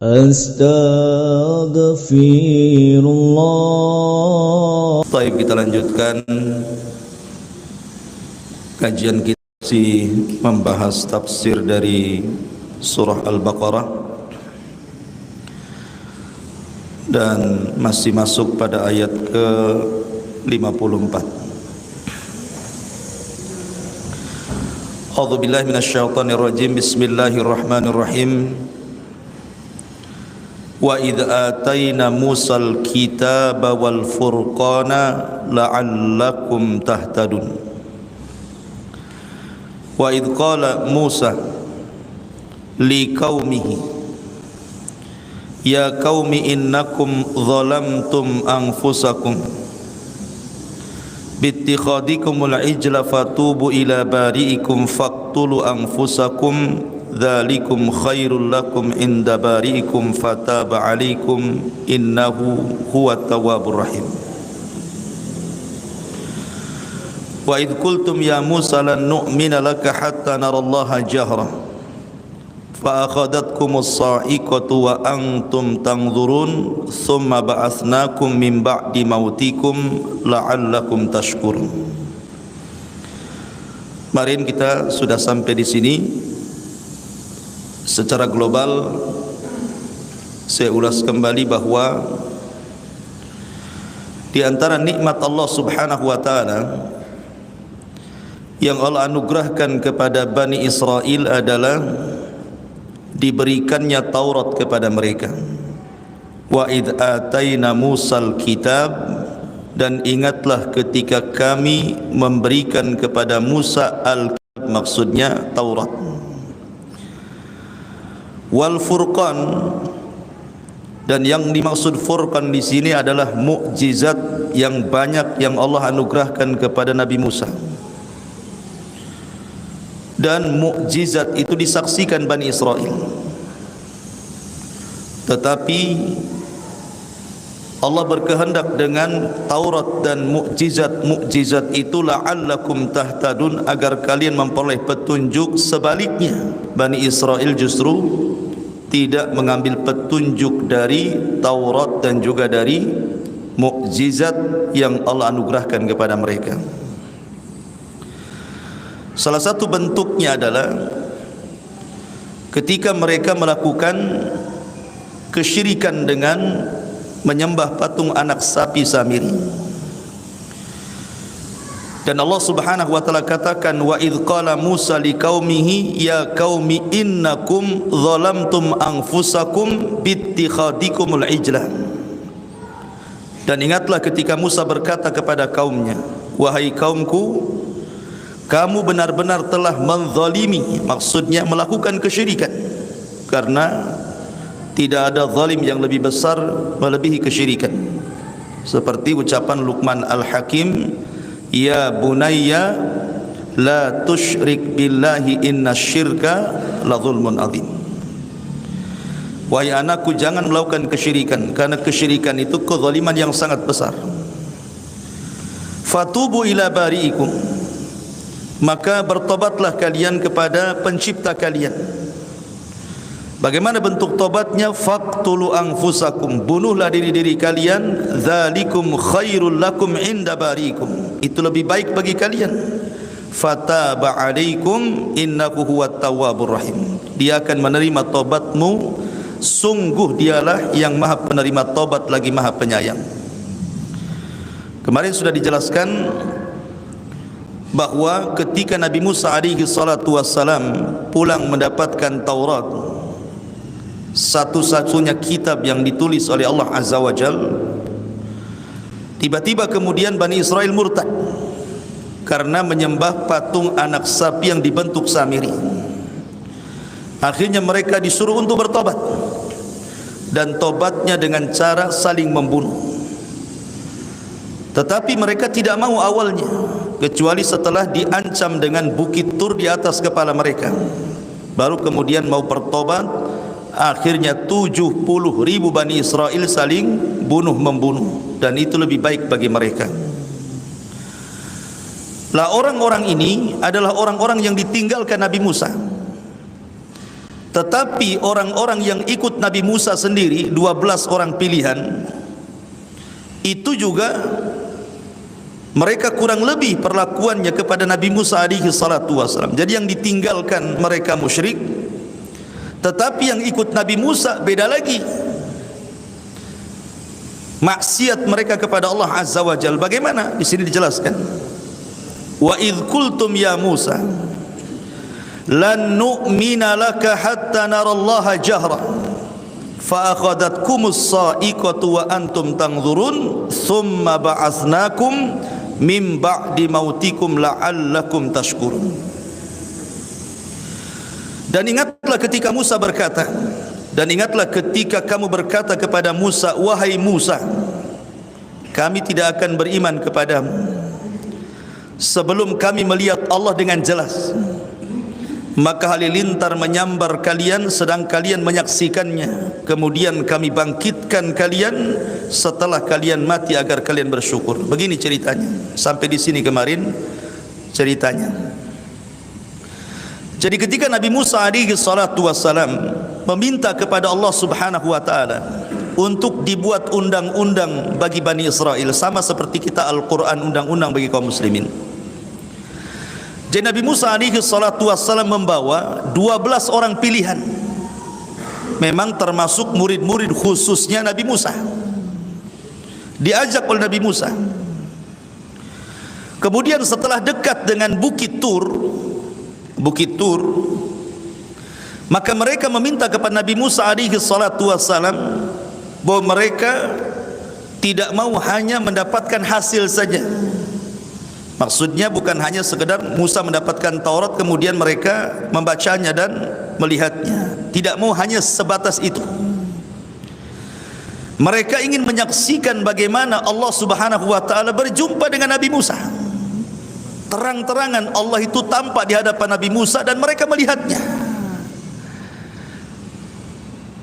Astaghfirullah. Baik, kita lanjutkan kajian kita membahas tafsir dari surah Al-Baqarah dan masih masuk pada ayat ke-54. A'udzubillahi minasyaitonirrajim. Bismillahirrahmanirrahim. Wa idh atayna Musal kitaba wal furqana la'allakum tahtadun. Wa idh qala Musa liqaumihi ya qaumi innakum zalamtum anfusakum bittikhadikumul ijla fatubu ila bari'ikum faqtulu anfusakum dzalikum khairul lakum inda bari'ikum fataba 'alaikum innahu huwat tawwabur rahim. Wa idh qultum ya Musa lan nu'mina laka hatta narallaha jahra fa akhadhatkumus sa'iqatu wa antum tanzurun thumma ba'atsnakum min ba'di mautikum la'allakum tashkurun. Kemarin kita sudah sampai di sini. Secara global saya ulas kembali bahwa di antara nikmat Allah Subhanahu wa taala yang Allah anugerahkan kepada Bani Israel adalah diberikannya Taurat kepada mereka. Wa idh atayna Musal kitab, dan ingatlah ketika kami memberikan kepada Musa al-kitab, maksudnya Taurat. Wal furqan, dan yang dimaksud furqan di sini adalah mukjizat yang banyak yang Allah anugerahkan kepada Nabi Musa. Dan mukjizat itu disaksikan Bani Israel. Tetapi Allah berkehendak dengan Taurat dan mukjizat itu la'allakum tahtadun, agar kalian memperoleh petunjuk. Sebaliknya Bani Israel justru tidak mengambil petunjuk dari Taurat dan juga dari mukjizat yang Allah anugerahkan kepada mereka. Salah satu bentuknya adalah ketika mereka melakukan kesyirikan dengan menyembah patung anak sapi Samiri. Dan Allah Subhanahu wa taala katakan, wa idh qala Musa liqaumihi ya qaumi innakum zalamtum anfusakum bittikhadikumul ijla. Dan ingatlah ketika Musa berkata kepada kaumnya, wahai kaumku, kamu benar-benar telah menzalimi, maksudnya melakukan kesyirikan, karena tidak ada zalim yang lebih besar melebihi kesyirikan. Seperti ucapan Luqman Al-Hakim, ya bunayya la tusyrik billahi innasyirka la zulmun azim. Wahai anakku, jangan melakukan kesyirikan, karena kesyirikan itu kezaliman yang sangat besar. Fatubu ila bari'ikum, maka bertobatlah kalian kepada pencipta kalian. Bagaimana bentuk tobatnya? Faqtulu anfusakum, bunuhlah diri-diri kalian. Dzalikum khairul lakum inda barikum, itu lebih baik bagi kalian. Fataba 'alaikum innahu huwat tawwabur rahim, dia akan menerima tobatmu, sungguh dialah yang maha penerima tobat lagi maha penyayang. Kemarin sudah dijelaskan bahwa ketika Nabi Musa alaihi salatu wassalam pulang mendapatkan Taurat, satu-satunya kitab yang ditulis oleh Allah Azza wa Jal, tiba-tiba kemudian Bani Israel murtad karena menyembah patung anak sapi yang dibentuk Samiri. Akhirnya mereka disuruh untuk bertobat, dan tobatnya dengan cara saling membunuh. Tetapi mereka tidak mau awalnya, kecuali setelah diancam dengan bukit Tur di atas kepala mereka, baru kemudian mau bertobat. Akhirnya 70.000 Bani Israel saling bunuh-membunuh, dan itu lebih baik bagi mereka. Lah orang-orang ini adalah orang-orang yang ditinggalkan Nabi Musa, Tetapi orang-orang yang ikut Nabi Musa sendiri, 12 orang pilihan, itu juga mereka kurang lebih perlakuannya kepada Nabi Musa alaihi salatu wasalam. Jadi yang ditinggalkan mereka musyrik, tetapi yang ikut Nabi Musa beda lagi. Maksiat mereka kepada Allah Azza wa Jalla. Bagaimana? Di sini dijelaskan. Wa idz qultum ya Musa lan nu'mina laka hatta narallaha jahra fa akhadhatkumus sa'iqatu wa antum tanzurun thumma ba'atsnakum min ba'di mautikum la'allakum tashkurun. Dan ingatlah ketika Musa berkata, dan ingatlah ketika kamu berkata kepada Musa, wahai Musa, kami tidak akan beriman kepadamu sebelum kami melihat Allah dengan jelas. Maka halilintar menyambar kalian sedang kalian menyaksikannya. Kemudian kami bangkitkan kalian setelah kalian mati agar kalian bersyukur. Begini ceritanya. Sampai di sini kemarin ceritanya. Jadi ketika Nabi Musa alaihi salatu wassalam meminta kepada Allah Subhanahu wa taala untuk dibuat undang-undang bagi Bani Israel, sama seperti kita Al-Quran undang-undang bagi kaum muslimin. Jadi Nabi Musa alaihi salatu wassalam membawa 12 orang pilihan, memang termasuk murid-murid khususnya Nabi Musa, diajak oleh Nabi Musa. Kemudian setelah dekat dengan Bukit Tur, maka mereka meminta kepada Nabi Musa alaihi salatu wassalam bahwa mereka tidak mau hanya mendapatkan hasil saja. Maksudnya bukan hanya sekedar Musa mendapatkan Taurat kemudian mereka membacanya dan melihatnya. Tidak mau hanya sebatas itu. Mereka ingin menyaksikan bagaimana Allah Subhanahu wa taala berjumpa dengan Nabi Musa. Terang-terangan Allah itu tampak di hadapan Nabi Musa dan mereka melihatnya.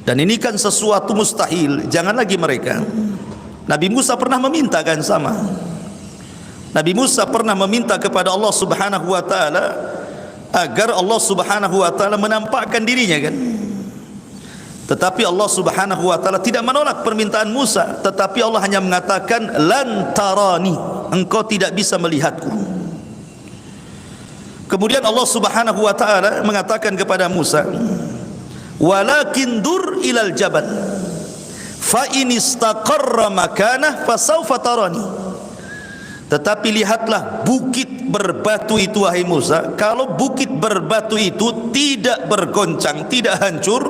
Dan ini kan sesuatu mustahil. Jangan lagi mereka. Nabi Musa pernah meminta kan sama. Nabi Musa pernah meminta kepada Allah Subhanahu wa taala agar Allah Subhanahu wa taala menampakkan dirinya kan. Tetapi Allah Subhanahu wa taala tidak menolak permintaan Musa, tetapi Allah hanya mengatakan lan tarani, engkau tidak bisa melihatku. Kemudian Allah Subhanahu wa taala mengatakan kepada Musa, walakin dur ilal jabal fa in istaqarra makanah fasawfa tarani. Tetapi lihatlah bukit berbatu itu wahai Musa, kalau bukit berbatu itu tidak bergoncang, tidak hancur,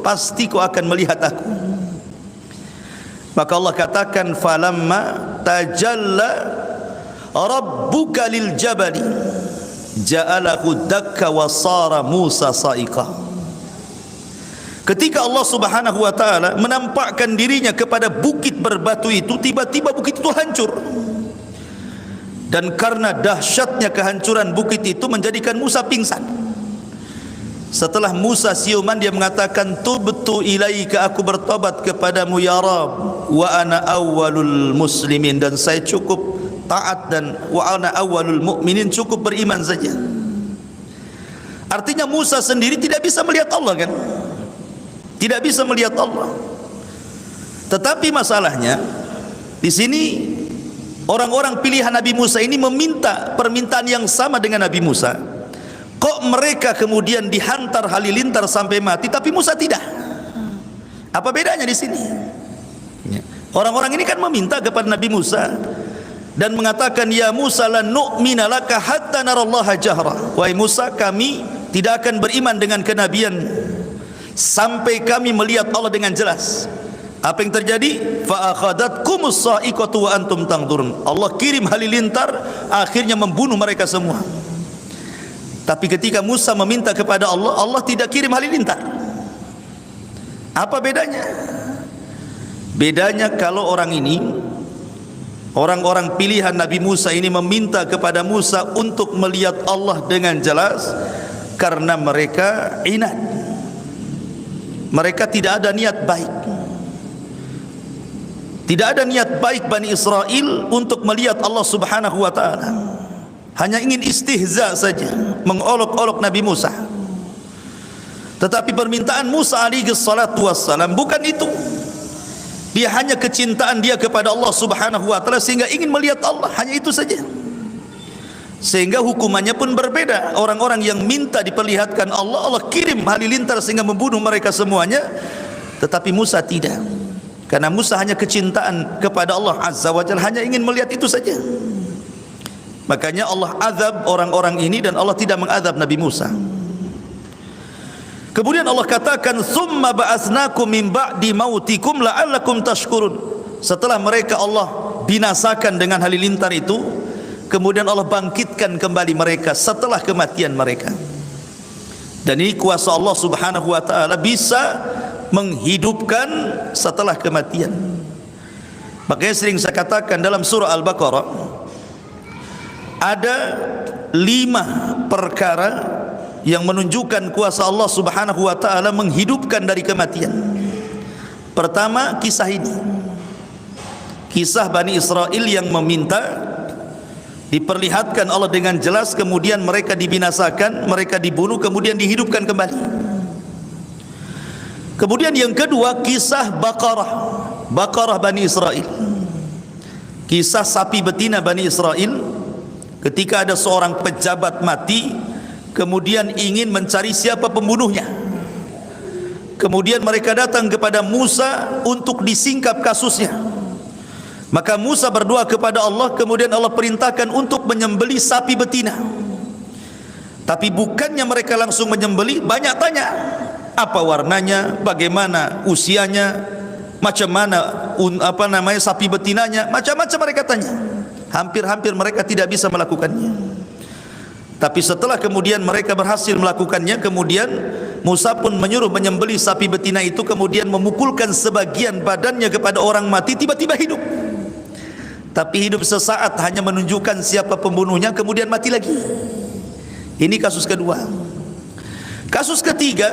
pasti kau akan melihat aku. Maka Allah katakan falamma tajalla rabbuka lil jabali ja'alahu dakka wa sara Musa sa'iqa. Ketika Allah Subhanahu wa taala menampakkan dirinya kepada bukit berbatu itu, tiba-tiba bukit itu hancur. Dan karena dahsyatnya kehancuran bukit itu menjadikan Musa pingsan. Setelah Musa siuman, dia mengatakan tubtu ilaika, aku bertobat kepadamu ya Rabb, wa ana awwalul muslimin, dan saya cukup taat, dan wa ana awwalul mu'minin, cukup beriman saja. Artinya Musa sendiri tidak bisa melihat Allah kan? Tidak bisa melihat Allah. Tetapi masalahnya di sini orang-orang pilihan Nabi Musa ini meminta permintaan yang sama dengan Nabi Musa. Kok mereka kemudian dihantar halilintar sampai mati, tapi Musa tidak? Apa bedanya di sini? Orang-orang ini kan meminta kepada Nabi Musa dan mengatakan, ya Musa lan nu'mina laka hatta narallaha jahra. Wahai Musa, kami tidak akan beriman dengan kenabian sampai kami melihat Allah dengan jelas. Apa yang terjadi? Fa akhadhatkumus sa'iqatu wa antum tanzurun. Allah kirim halilintar, akhirnya membunuh mereka semua. Tapi ketika Musa meminta kepada Allah, Allah tidak kirim halilintar. Apa bedanya? Bedanya kalau orang ini, orang-orang pilihan Nabi Musa ini meminta kepada Musa untuk melihat Allah dengan jelas karena mereka inat. Mereka tidak ada niat baik. Tidak ada niat baik Bani Israel untuk melihat Allah Subhanahu wa ta'ala. Hanya ingin istihza saja, mengolok-olok Nabi Musa. Tetapi permintaan Musa alaihi salatu wassalam bukan itu. Dia hanya kecintaan dia kepada Allah Subhanahu wa taala sehingga ingin melihat Allah, hanya itu saja. Sehingga hukumannya pun berbeda. Orang-orang yang minta diperlihatkan Allah, Allah kirim halilintar sehingga membunuh mereka semuanya. Tetapi Musa tidak. Karena Musa hanya kecintaan kepada Allah Azza wa Jalla, hanya ingin melihat itu saja. Makanya Allah azab orang-orang ini dan Allah tidak mengadab Nabi Musa. Kemudian Allah katakan, "Tsumma ba'atsnakum min ba'di mautikum la'allakum tashkurun." Setelah mereka Allah binasakan dengan halilintar itu, kemudian Allah bangkitkan kembali mereka setelah kematian mereka. Dan ini kuasa Allah Subhanahu wa taala, bisa menghidupkan setelah kematian. Makanya sering saya katakan dalam surah Al-Baqarah ada 5 perkara yang menunjukkan kuasa Allah Subhanahu wa taala menghidupkan dari kematian. Pertama, kisah ini. Kisah Bani Israel yang meminta diperlihatkan Allah dengan jelas, kemudian mereka dibinasakan, mereka dibunuh, kemudian dihidupkan kembali. Kemudian yang kedua, kisah Baqarah Bani Israel. Kisah sapi betina Bani Israel ketika ada seorang pejabat mati, kemudian ingin mencari siapa pembunuhnya. Kemudian mereka datang kepada Musa untuk disingkap kasusnya. Maka Musa berdoa kepada Allah, kemudian Allah perintahkan untuk menyembelih sapi betina. Tapi bukannya mereka langsung menyembelih, banyak tanya. Apa warnanya, bagaimana usianya, macam mana sapi betinanya, macam-macam mereka tanya. Hampir-hampir mereka tidak bisa melakukannya. Tapi setelah kemudian mereka berhasil melakukannya, kemudian Musa pun menyuruh menyembelih sapi betina itu, kemudian memukulkan sebagian badannya kepada orang mati, tiba-tiba hidup. Tapi hidup sesaat, hanya menunjukkan siapa pembunuhnya, kemudian mati lagi. Ini kasus kedua. Kasus ketiga,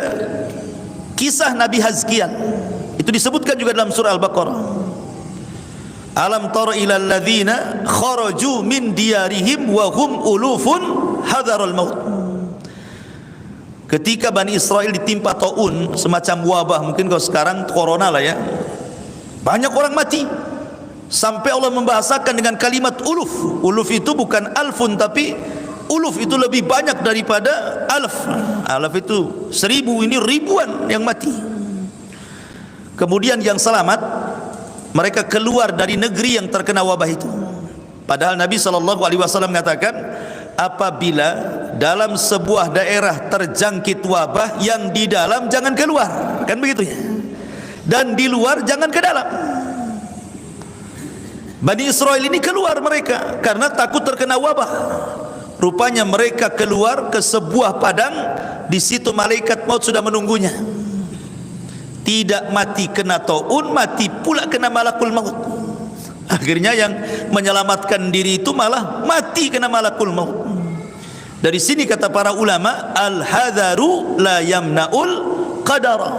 kisah Nabi Hazkiel. Itu disebutkan juga dalam surah Al-Baqarah. Alam tara ilal ladzina kharaju min diyarihim wa hum ulufun hadaral maut. Ketika Bani Israel ditimpa taun, semacam wabah, mungkin kalau sekarang corona lah ya, banyak orang mati. Sampai Allah membahasakan dengan kalimat uluf. Uluf itu bukan alfun, tapi uluf itu lebih banyak daripada alf. Alf itu 1000, ini ribuan yang mati. Kemudian yang selamat, mereka keluar dari negeri yang terkena wabah itu. Padahal Nabi SAW mengatakan, apabila dalam sebuah daerah terjangkit wabah, yang di dalam jangan keluar, kan begitu ya, dan di luar jangan ke dalam. Bani Israel ini keluar mereka karena takut terkena wabah. Rupanya mereka keluar ke sebuah padang, di situ malaikat maut sudah menunggunya. Tidak mati kena taun, mati pula kena malakul maut. Akhirnya yang menyelamatkan diri itu malah mati kena malakul maut. Dari sini kata para ulama, al-hadaru la yamna'ul qadara.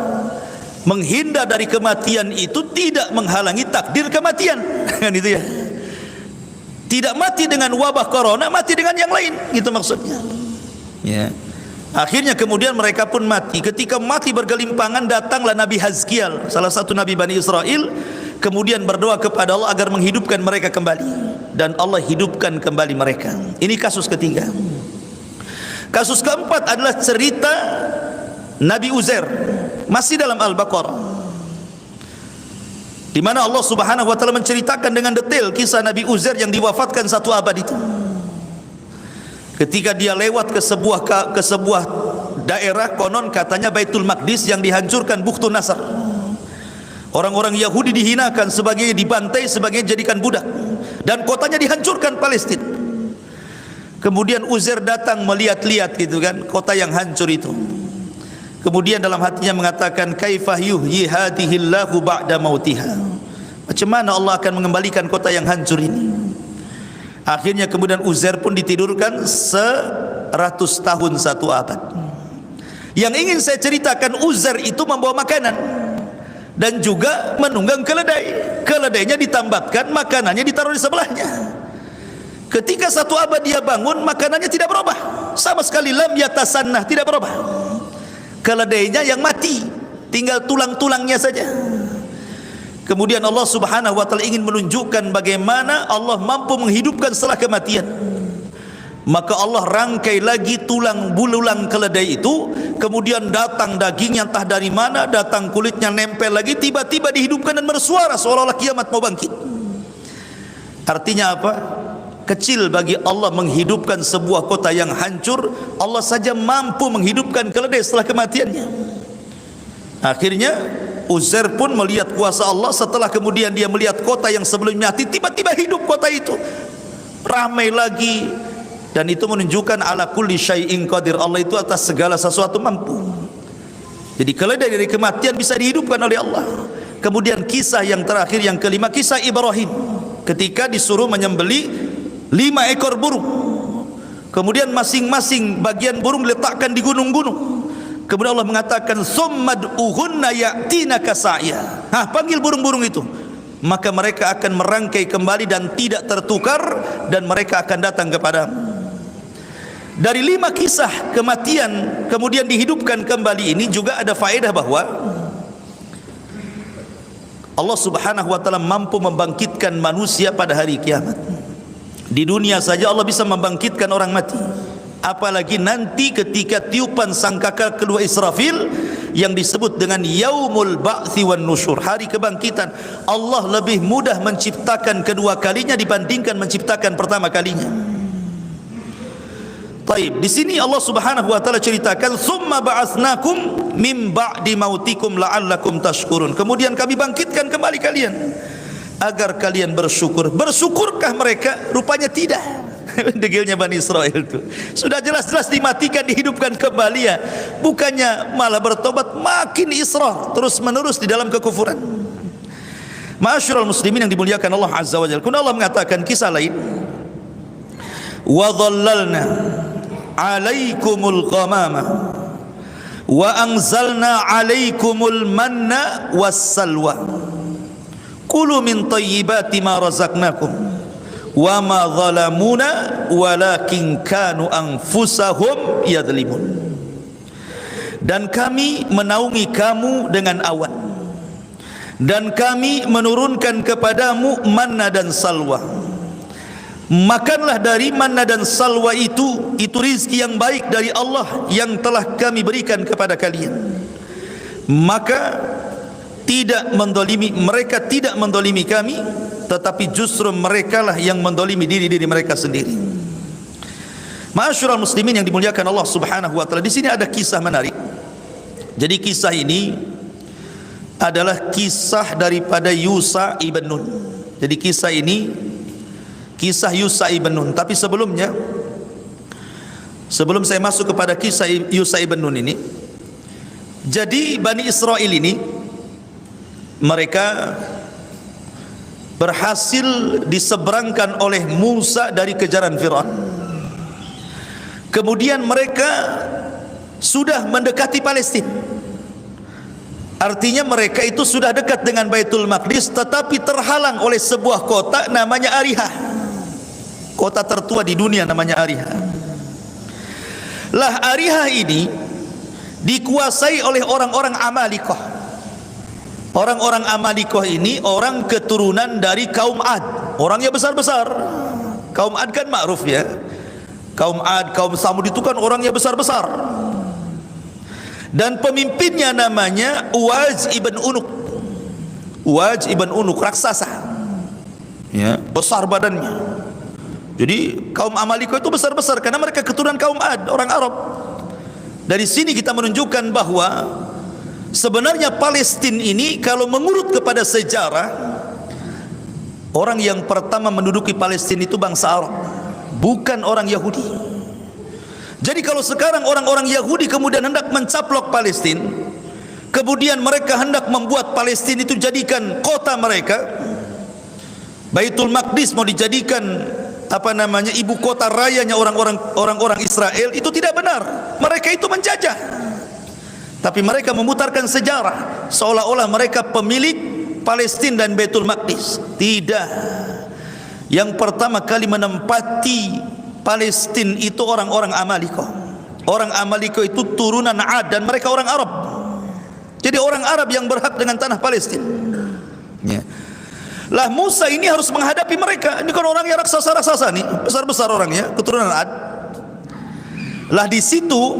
Menghindar dari kematian itu tidak menghalangi takdir kematian. Kan itu ya. Tidak mati dengan wabah corona, mati dengan yang lain, gitu maksudnya. Ya. Akhirnya kemudian mereka pun mati. Ketika mati bergelimpangan, datanglah Nabi Hazkiel, salah satu nabi Bani Israel, kemudian berdoa kepada Allah agar menghidupkan mereka kembali, dan Allah hidupkan kembali mereka. Ini kasus ketiga. Kasus keempat adalah cerita Nabi Uzair, masih dalam Al-Baqarah, di mana Allah Subhanahu wa taala menceritakan dengan detail kisah Nabi Uzair yang diwafatkan 1 abad itu. Ketika dia lewat ke sebuah daerah, konon katanya Baitul Maqdis yang dihancurkan, Bukhtun Nasr. Orang-orang Yahudi dihinakan, sebagai dibantai, sebagai jadikan budak, dan kotanya dihancurkan, Palestina. Kemudian Uzair datang melihat-lihat gitu kan, kota yang hancur itu. Kemudian dalam hatinya mengatakan, kaifah yuhyi hadihillahu ba'da mautiha. Macam mana Allah akan mengembalikan kota yang hancur ini? Akhirnya kemudian Uzair pun ditidurkan 100 tahun 1 abad. Yang ingin saya ceritakan, Uzair itu membawa makanan dan juga menunggang keledai. Keledainya ditambahkan, makanannya ditaruh di sebelahnya. Ketika 1 abad dia bangun, makanannya tidak berubah sama sekali, lam yatasannah, tidak berubah. keledainya yang mati, tinggal tulang-tulangnya saja. Kemudian Allah Subhanahu wa taala ingin menunjukkan bagaimana Allah mampu menghidupkan setelah kematian. Maka Allah rangkai lagi tulang bululang keledai itu, kemudian datang dagingnya entah dari mana, datang kulitnya nempel lagi, tiba-tiba dihidupkan dan bersuara seolah-olah kiamat mau bangkit. Artinya apa? Kecil bagi Allah menghidupkan sebuah kota yang hancur. Allah saja mampu menghidupkan keledai setelah kematiannya. Akhirnya Uzair pun melihat kuasa Allah. Setelah kemudian dia melihat kota yang sebelumnya mati, tiba-tiba hidup kota itu, ramai lagi. Dan itu menunjukkan ala kulli syai'in qadir, Allah itu atas segala sesuatu mampu. Jadi keledai dari kematian bisa dihidupkan oleh Allah. Kemudian kisah yang terakhir, yang kelima, kisah Ibrahim ketika disuruh menyembelih 5 ekor burung. Kemudian masing-masing bagian burung diletakkan di gunung-gunung. Kemudian Allah mengatakan summad'uhunna ya'tinaka sa'ya. Panggil burung-burung itu, maka mereka akan merangkai kembali dan tidak tertukar, dan mereka akan datang kepadamu. Dari 5 kisah kematian kemudian dihidupkan kembali ini juga ada faedah bahwa Allah Subhanahu wa taala mampu membangkitkan manusia pada hari kiamat. Di dunia saja Allah bisa membangkitkan orang mati, apalagi nanti ketika tiupan sangkakala kedua Israfil yang disebut dengan yaumul ba'thi wan nusyur, hari kebangkitan. Allah lebih mudah menciptakan kedua kalinya dibandingkan menciptakan pertama kalinya. Taib, di sini Allah Subhanahu wa taala ceritakan summa ba'atsnakum mim ba'di mautikum la'allakum tashkurun. Kemudian kami bangkitkan kembali kalian agar kalian bersyukur. Bersyukurkah mereka? Rupanya tidak. Degilnya Bani Israel itu sudah jelas-jelas dimatikan, dihidupkan kembali ya. Bukannya malah bertobat, makin israr terus menerus di dalam kekufuran. Ma'asyiral muslimin yang dimuliakan Allah Azza wa Jalla. Kemudian Allah mengatakan kisah lain, wa dhallalna 'alaikumul ghamama wa anzalna 'alaikumul manna wassalwa kulu min thayyibati ma razaqnakum wa ma zalamuna walakin kanu anfusahum yadhlimun. Dan kami menaungi kamu dengan awan, dan kami menurunkan kepadamu manna dan salwa. Makanlah dari manna dan salwa itu rizki yang baik dari Allah yang telah kami berikan kepada kalian. Maka tidak mendolimi, mereka tidak mendolimi kami, tetapi justru merekalah yang mendolimi diri mereka sendiri. Ma'asyiral muslimin yang dimuliakan Allah Subhanahu wa taala, di sini ada kisah menarik. Jadi kisah ini adalah kisah daripada Yusha ibn Nun. Jadi kisah ini kisah Yusha ibn Nun. Tapi sebelumnya, sebelum saya masuk kepada kisah Yusha ibn Nun ini, jadi Bani Israel ini mereka berhasil diseberangkan oleh Musa dari kejaran Firaun. Kemudian mereka sudah mendekati Palestina. Artinya mereka itu sudah dekat dengan Baitul Maqdis, tetapi terhalang oleh sebuah kota namanya Ariha. Kota tertua di dunia namanya Ariha. Lah Ariha ini dikuasai oleh orang-orang Amalikah. Orang-orang Amalikah ini orang keturunan dari kaum Ad, orangnya besar-besar. Kaum Ad kan ma'ruf ya. Kaum Ad, kaum Samud itu kan orangnya besar-besar. Dan pemimpinnya namanya Uwaz ibn Unuk. Uwaz ibn Unuk, raksasa. Ya, besar badannya. Jadi kaum Amalikah itu besar-besar karena mereka keturunan kaum Ad, orang Arab. Dari sini kita menunjukkan bahwa sebenarnya Palestina ini kalau mengurut kepada sejarah, orang yang pertama menduduki Palestina itu bangsa Arab, bukan orang Yahudi. Jadi kalau sekarang orang-orang Yahudi kemudian hendak mencaplok Palestina, kemudian mereka hendak membuat Palestina itu jadikan kota mereka, Baitul Maqdis mau dijadikan ibu kota rayanya orang-orang Israel, itu tidak benar. Mereka itu menjajah. Tapi mereka memutarkan sejarah seolah-olah mereka pemilik Palestina dan Baitul Maqdis. Tidak. Yang pertama kali menempati Palestina itu orang-orang Amalikah. Orang Amalika itu turunan Ad dan mereka orang Arab. Jadi orang Arab yang berhak dengan tanah Palestina. Ya. Lah Musa ini harus menghadapi mereka. Ini kan orangnya raksasa-raksasa nih, besar-besar orangnya, keturunan Ad. Lah di situ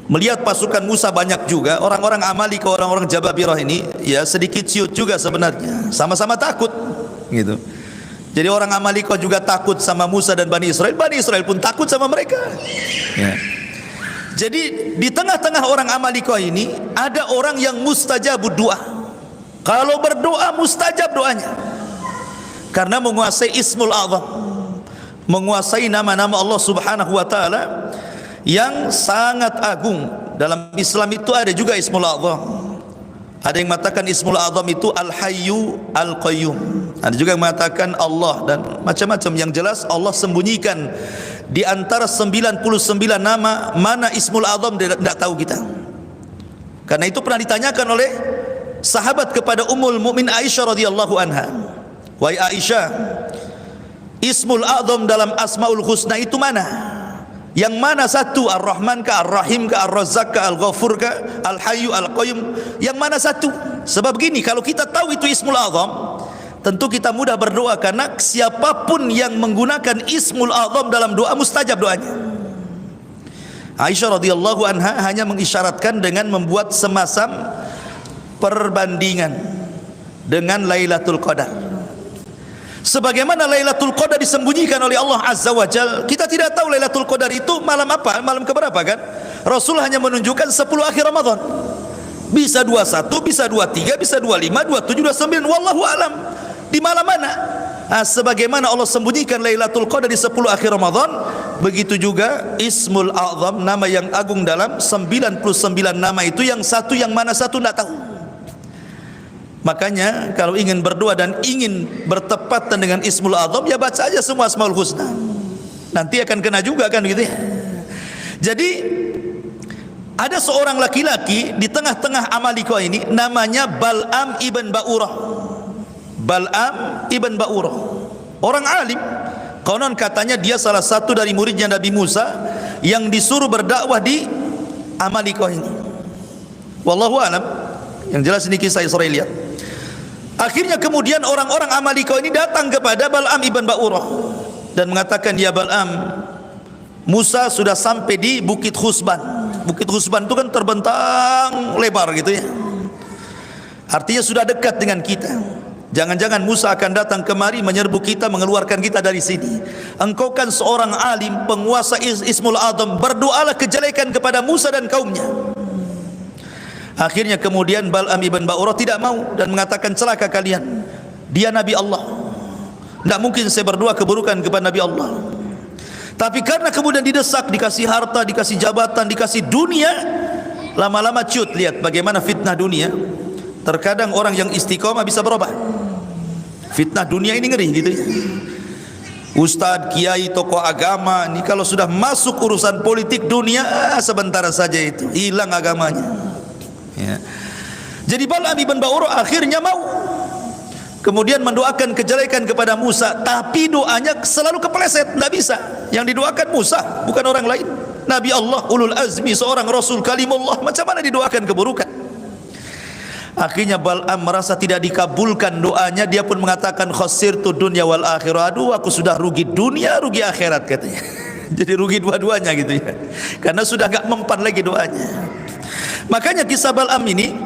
melihat pasukan Musa banyak juga, orang-orang Amalika, orang-orang Jababirah ini ya sedikit ciut juga sebenarnya. Sama-sama takut gitu. Jadi orang Amalika juga takut sama Musa dan Bani Israel. Bani Israel pun takut sama mereka. Ya. Jadi di tengah-tengah orang Amalika ini ada orang yang mustajabud doa. Kalau berdoa mustajab doanya. Karena menguasai Ismul A'zam, menguasai nama-nama Allah Subhanahu wa taala yang sangat agung. Dalam Islam itu ada juga Ismul A'zam. Ada yang mengatakan Ismul A'zam itu Al-Hayyu Al-Qayyum. Ada juga yang mengatakan Allah dan macam-macam. Yang jelas Allah sembunyikan di antara 99 nama, mana Ismul A'zam tidak tahu kita. Karena itu pernah ditanyakan oleh sahabat kepada Ummul Mukmin Aisyah radhiyallahu anha. Wahai Aisyah, Ismul A'zam dalam Asmaul Husna itu mana? Yang mana satu? Ar-Rahman ka, Ar-Rahim ka, Ar-Razzaq ka, Al-Ghafur ka, Al-Hayyu Al-Qayyum? Yang mana satu? Sebab gini, kalau kita tahu itu Ismul A'zam, tentu kita mudah berdoa, karena siapapun yang menggunakan Ismul A'zam dalam doa mustajab doanya. Aisyah radhiyallahu anha hanya mengisyaratkan dengan membuat semasam perbandingan dengan Lailatul Qadar. Sebagaimana Lailatul Qadar disembunyikan oleh Allah Azza wa Jal, kita tidak tahu Lailatul Qadar itu malam apa, malam keberapa kan? Rasul hanya menunjukkan 10 akhir Ramadan. Bisa 21, bisa 23, bisa 25, 27, 29, wallahu alam. Di malam mana? Nah, sebagaimana Allah sembunyikan Lailatul Qadar di 10 akhir Ramadan, begitu juga Ismul A'zam, nama yang agung dalam 99 nama itu, yang satu yang mana satu tidak tahu. Makanya kalau ingin berdoa dan ingin bertepatan dengan Ismul A'zam, ya baca aja semua Asmaul Husna. Nanti akan kena juga kan gitu ya. Jadi ada seorang laki-laki di tengah-tengah Amalika ini, namanya Bal'am ibn Ba'urah. Bal'am ibn Ba'urah, orang alim. Konon katanya dia salah satu dari muridnya Nabi Musa yang disuruh berdakwah di Amalika ini. Wallahu alam. Yang jelas ini kisah Israeliat. Akhirnya kemudian orang-orang Amalika ini datang kepada Bal'am ibn Ba'urah dan mengatakan, ya Bal'am, Musa sudah sampai di Bukit Husban. Bukit Husban itu kan terbentang lebar gitu ya. Artinya sudah dekat dengan kita. Jangan-jangan Musa akan datang kemari menyerbu kita, mengeluarkan kita dari sini. Engkau kan seorang alim, penguasa Ismul A'zam, berdoalah kejelekan kepada Musa dan kaumnya. Akhirnya kemudian Bal'am ibn Ba'urah tidak mau dan mengatakan, celaka kalian, dia Nabi Allah, tidak mungkin saya berdoa keburukan kepada Nabi Allah. Tapi karena kemudian didesak, dikasih harta, dikasih jabatan, dikasih dunia, lama-lama ciut. Lihat bagaimana fitnah dunia. Terkadang orang yang istiqomah bisa berubah. Fitnah dunia ini ngeri gitu ya. Ustadz, kiai, tokoh agama ini kalau sudah masuk urusan politik dunia, sebentar saja itu hilang agamanya ya. Jadi Bal'am ibn Ba'urah akhirnya mau, kemudian mendoakan kejelekan kepada Musa, tapi doanya selalu kepleset, tidak bisa. Yang didoakan Musa, bukan orang lain, Nabi Allah, ulul azmi, seorang Rasul kalimullah. Macam mana didoakan keburukan? Akhirnya Bal'am merasa tidak dikabulkan doanya. Dia pun mengatakan, khasirtu dunya wal akhirah. Aduh, aku sudah rugi dunia, rugi akhirat katanya. Jadi rugi dua-duanya gitu ya, karena sudah gak mempan lagi doanya. Makanya kisah Bal'am ini,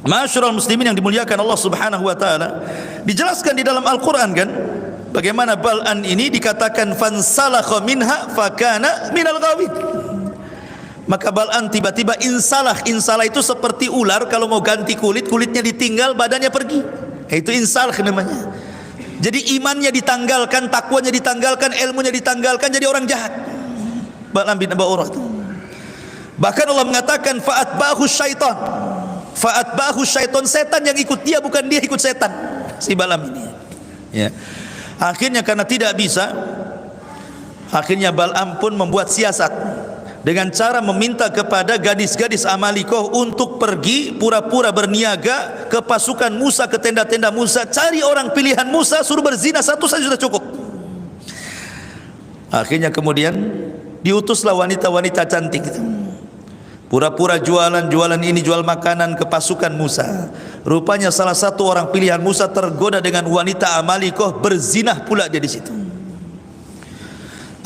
ma'asyiral muslimin yang dimuliakan Allah Subhanahu wa taala, dijelaskan di dalam Al-Qur'an kan, bagaimana Bal'am ini dikatakan fansalakha minha fakana minal ghawin. Maka Bal'am tiba-tiba insalah. Insalah itu seperti ular kalau mau ganti kulit, kulitnya ditinggal, badannya pergi. Itu insalah namanya. Jadi imannya ditanggalkan, takwanya ditanggalkan, ilmunya ditanggalkan, jadi orang jahat. Bal'am bin Ba'urah itu. Bahkan Allah mengatakan fa'atba'ahu syaitan. Fa'atba'ahu syaitan, setan yang ikut dia, bukan dia ikut setan, si Bal'am ini ya. Akhirnya karena tidak bisa, akhirnya Bal'am pun membuat siasat dengan cara meminta kepada gadis-gadis Amalikoh untuk pergi pura-pura berniaga ke pasukan Musa, ke tenda-tenda Musa, cari orang pilihan Musa, suruh berzina satu saja sudah cukup. Akhirnya kemudian diutuslah wanita-wanita cantik itu. Pura-pura jualan ini, jual makanan ke pasukan Musa. Rupanya salah satu orang pilihan Musa tergoda dengan wanita Amalikoh, berzinah pula dia di situ.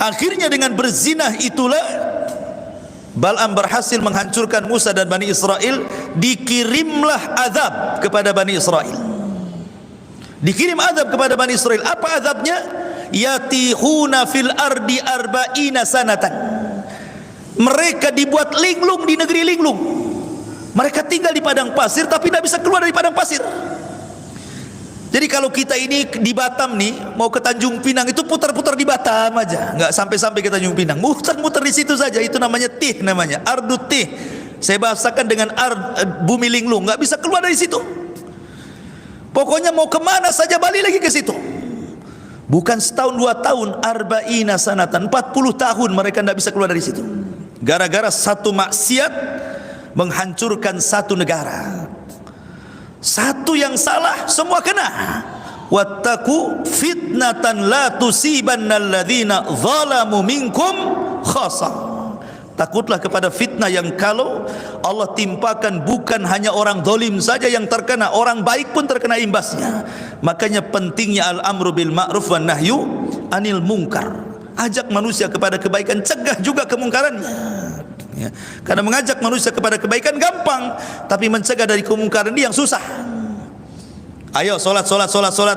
Akhirnya dengan berzinah itulah Bal'am berhasil menghancurkan Musa dan Bani Israel. Dikirimlah azab kepada Bani Israel. Dikirim azab kepada Bani Israel. Apa azabnya? Yatihuna fil ardi arba'ina sanatan. Mereka dibuat linglung di negeri linglung. Mereka tinggal di padang pasir tapi tidak bisa keluar dari padang pasir. Jadi kalau kita ini di Batam nih mau ke Tanjung Pinang itu putar-putar di Batam aja, nggak sampai-sampai ke Tanjung Pinang, muter-muter di situ saja. Itu namanya tih, namanya ardu tih. Saya bahasakan dengan bumi linglung, nggak bisa keluar dari situ. Pokoknya mau kemana saja balik lagi ke situ. Bukan setahun 2 tahun, arba'ina sanatan, 40 tahun mereka tidak bisa keluar dari situ. Gara-gara satu maksiat menghancurkan satu negara. Satu yang salah semua kena. Wattaqu fitnatan la tusibanna alladhina zalamu minkum khassa. Takutlah kepada fitnah yang kalau Allah timpakan bukan hanya orang zalim saja yang terkena, orang baik pun terkena imbasnya. Makanya pentingnya al-amru bil ma'ruf wan nahyu anil munkar. Ajak manusia kepada kebaikan, cegah juga kemungkarannya. Ya. Karena mengajak manusia kepada kebaikan gampang, tapi mencegah dari kemungkaran ini yang susah. Ayo solat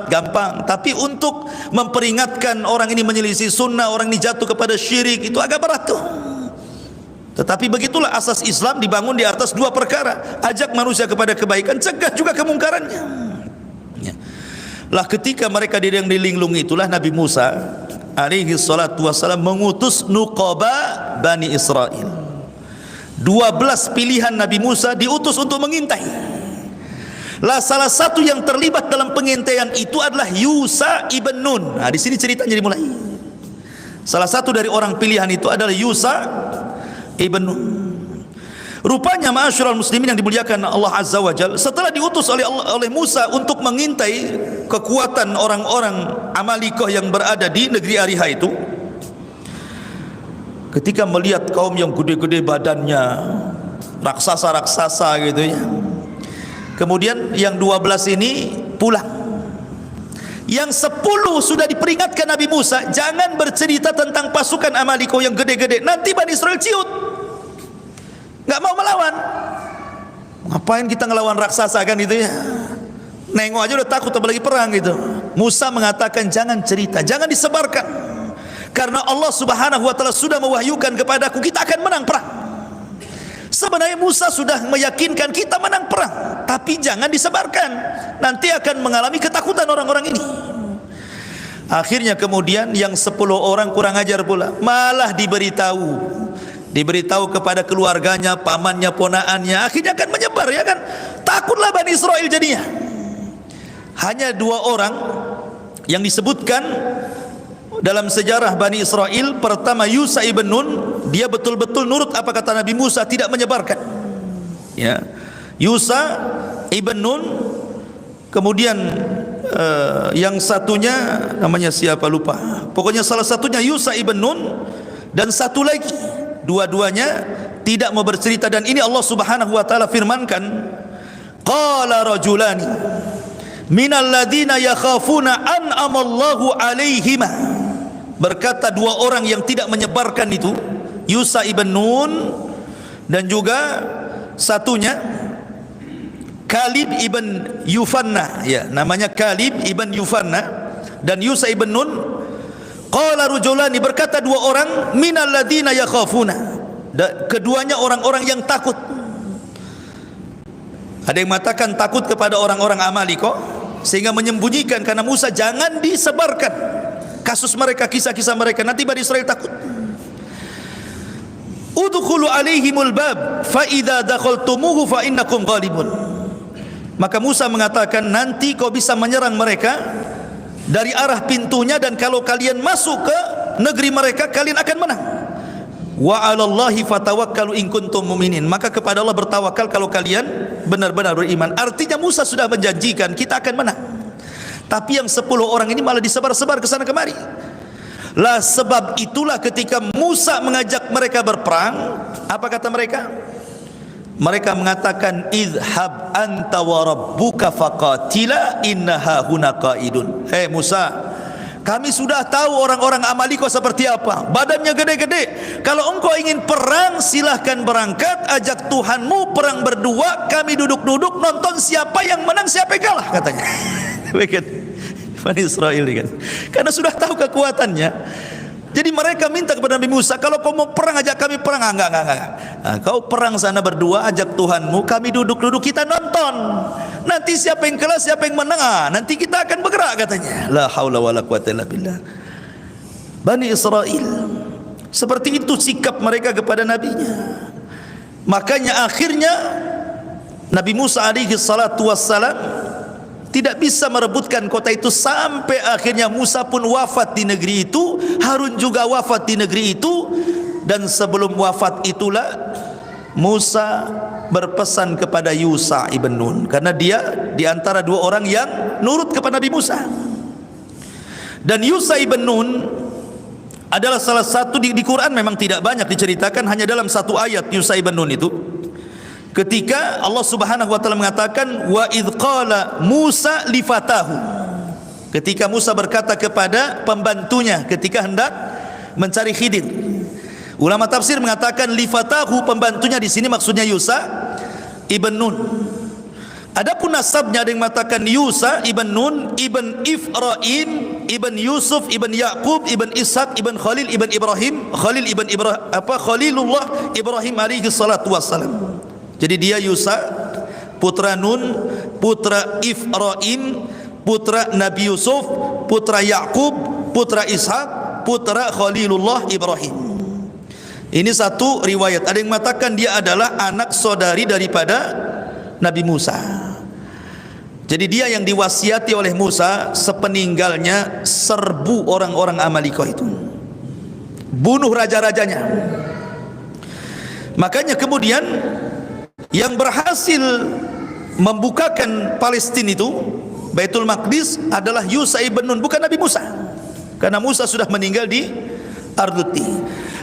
gampang, tapi untuk memperingatkan orang ini menyelisih sunnah, orang ini jatuh kepada syirik, itu agak berat tuh. Tetapi begitulah asas Islam dibangun di atas 2 perkara. Ajak manusia kepada kebaikan, cegah juga kemungkarannya. Ya. Lah ketika mereka di linglung itulah Nabi Musa alaihi salatu wassalam mengutus nuqaba Bani Israel. 12 pilihan Nabi Musa diutus untuk mengintai. Lah salah satu yang terlibat dalam pengintaian itu adalah Yusa ibn Nun. Nah, di sini ceritanya dimulai. Salah satu dari orang pilihan itu adalah Yusa ibn Nun. Rupanya ma'asyiral muslimin yang dimuliakan Allah Azza wa Jalla, setelah diutus oleh Musa untuk mengintai kekuatan orang-orang Amalikoh yang berada di negeri Ariha itu, ketika melihat kaum yang gede-gede badannya, raksasa-raksasa gitu ya, kemudian yang 12 ini pulang. Yang 10 sudah diperingatkan Nabi Musa, jangan bercerita tentang pasukan Amalikoh yang gede-gede, nanti Bani Israel ciut, nggak mau melawan. Ngapain kita ngelawan raksasa kan itu ya, nengok aja udah takut apalagi perang gitu. Musa mengatakan jangan cerita, jangan disebarkan, karena Allah Subhanahu wa taala sudah mewahyukan kepadaku kita akan menang perang. Sebenarnya Musa sudah meyakinkan kita menang perang, tapi jangan disebarkan, nanti akan mengalami ketakutan orang-orang ini. Akhirnya kemudian yang 10 orang kurang ajar pula, malah diberitahu kepada keluarganya, pamannya, ponaannya, akhirnya akan menyebar ya kan. Takutlah Bani Israel jadinya. Hanya 2 orang yang disebutkan dalam sejarah Bani Israel. Pertama Yusa ibn Nun, dia betul-betul nurut apa kata Nabi Musa, tidak menyebarkan ya. Yusa ibn Nun. Kemudian yang satunya namanya siapa lupa, pokoknya salah satunya Yusa ibn Nun, dan satu lagi, dua-duanya tidak mau bercerita. Dan ini Allah Subhanahu wa taala firmankan, qala rajulani minal ladina yakhafuna an'amallahu alaihima. Berkata 2 orang yang tidak menyebarkan itu, Yusa ibn Nun dan juga satunya Kalib ibn Yufanna, ya namanya Kalib ibn Yufanna dan Yusa ibn Nun. Qala rajulani, berkata 2 orang, minal ladina yakhafuna, keduanya orang-orang yang takut. Ada yang mengatakan takut kepada orang-orang Amalikoh sehingga menyembunyikan, karena Musa jangan disebarkan kasus mereka, kisah-kisah mereka, nanti Bani Israel takut. Udkhulu alaihimul bab fa idza dakhaltumuhu fa innakum ghalibun. Maka Musa mengatakan, nanti kau bisa menyerang mereka dari arah pintunya, dan kalau kalian masuk ke negeri mereka kalian akan menang. Wa 'alallahi fatawakkalu in kuntum mu'minin. Maka kepada Allah bertawakal kalau kalian benar-benar beriman. Artinya Musa sudah menjanjikan kita akan menang. Tapi yang 10 orang ini malah disebar-sebar ke sana kemari. Lah sebab itulah ketika Musa mengajak mereka berperang, apa kata mereka? Mereka mengatakan idhab anta wa rabbuka faqatila innaha huna qaidun. Hei Musa, kami sudah tahu orang-orang Amalika seperti apa. Badannya gede-gede. Kalau engkau ingin perang, silahkan berangkat, ajak Tuhanmu perang berdua, kami duduk-duduk nonton siapa yang menang, siapa yang kalah, katanya. Bani Israel kan, karena sudah tahu kekuatannya. Jadi mereka minta kepada Nabi Musa, kalau kau mau perang ajak kami perang. Enggak. Nah, kau perang sana berdua, ajak Tuhanmu, kami duduk-duduk kita nonton. Nanti siapa yang kalah, siapa yang menang, nanti kita akan bergerak, katanya. La haula wala quwata illa billah. Bani Israel seperti itu sikap mereka kepada nabinya. Makanya akhirnya Nabi Musa alaihi salatu wassalam tidak bisa merebutkan kota itu, sampai akhirnya Musa pun wafat di negeri itu, Harun juga wafat di negeri itu. Dan sebelum wafat itulah Musa berpesan kepada Yusha ibn Nun, karena dia di antara dua orang yang nurut kepada Nabi Musa. Dan Yusha ibn Nun adalah salah satu di Quran, memang tidak banyak diceritakan, hanya dalam satu ayat Yusha ibn Nun itu. Ketika Allah Subhanahu wa taala mengatakan wa idz qala Musa li fatahu, ketika Musa berkata kepada pembantunya ketika hendak mencari Khidir. Ulama tafsir mengatakan li fatahu, pembantunya di sini maksudnya Yusha ibn Nun. Adapun nasabnya ada yang mengatakan Yusha ibn Nun ibn Ifraim ibn Yusuf ibn Yaqub ibn Ishaq ibn Khalil ibn Ibrahim, Khalilullah Ibrahim alaihi salatu wassalam. Jadi dia Yusha, putra Nun, putra Ifraim, putra Nabi Yusuf, putra Yaqub, putra Ishaq, putra Khalilullah Ibrahim. Ini satu riwayat. Ada yang mengatakan dia adalah anak saudari daripada Nabi Musa. Jadi dia yang diwasiati oleh Musa sepeninggalnya serbu orang-orang Amalika itu, bunuh raja-rajanya. Makanya kemudian yang berhasil membukakan Palestina itu, Baitul Maqdis, adalah Yusha ibn Nun, bukan Nabi Musa, karena Musa sudah meninggal di Arduti.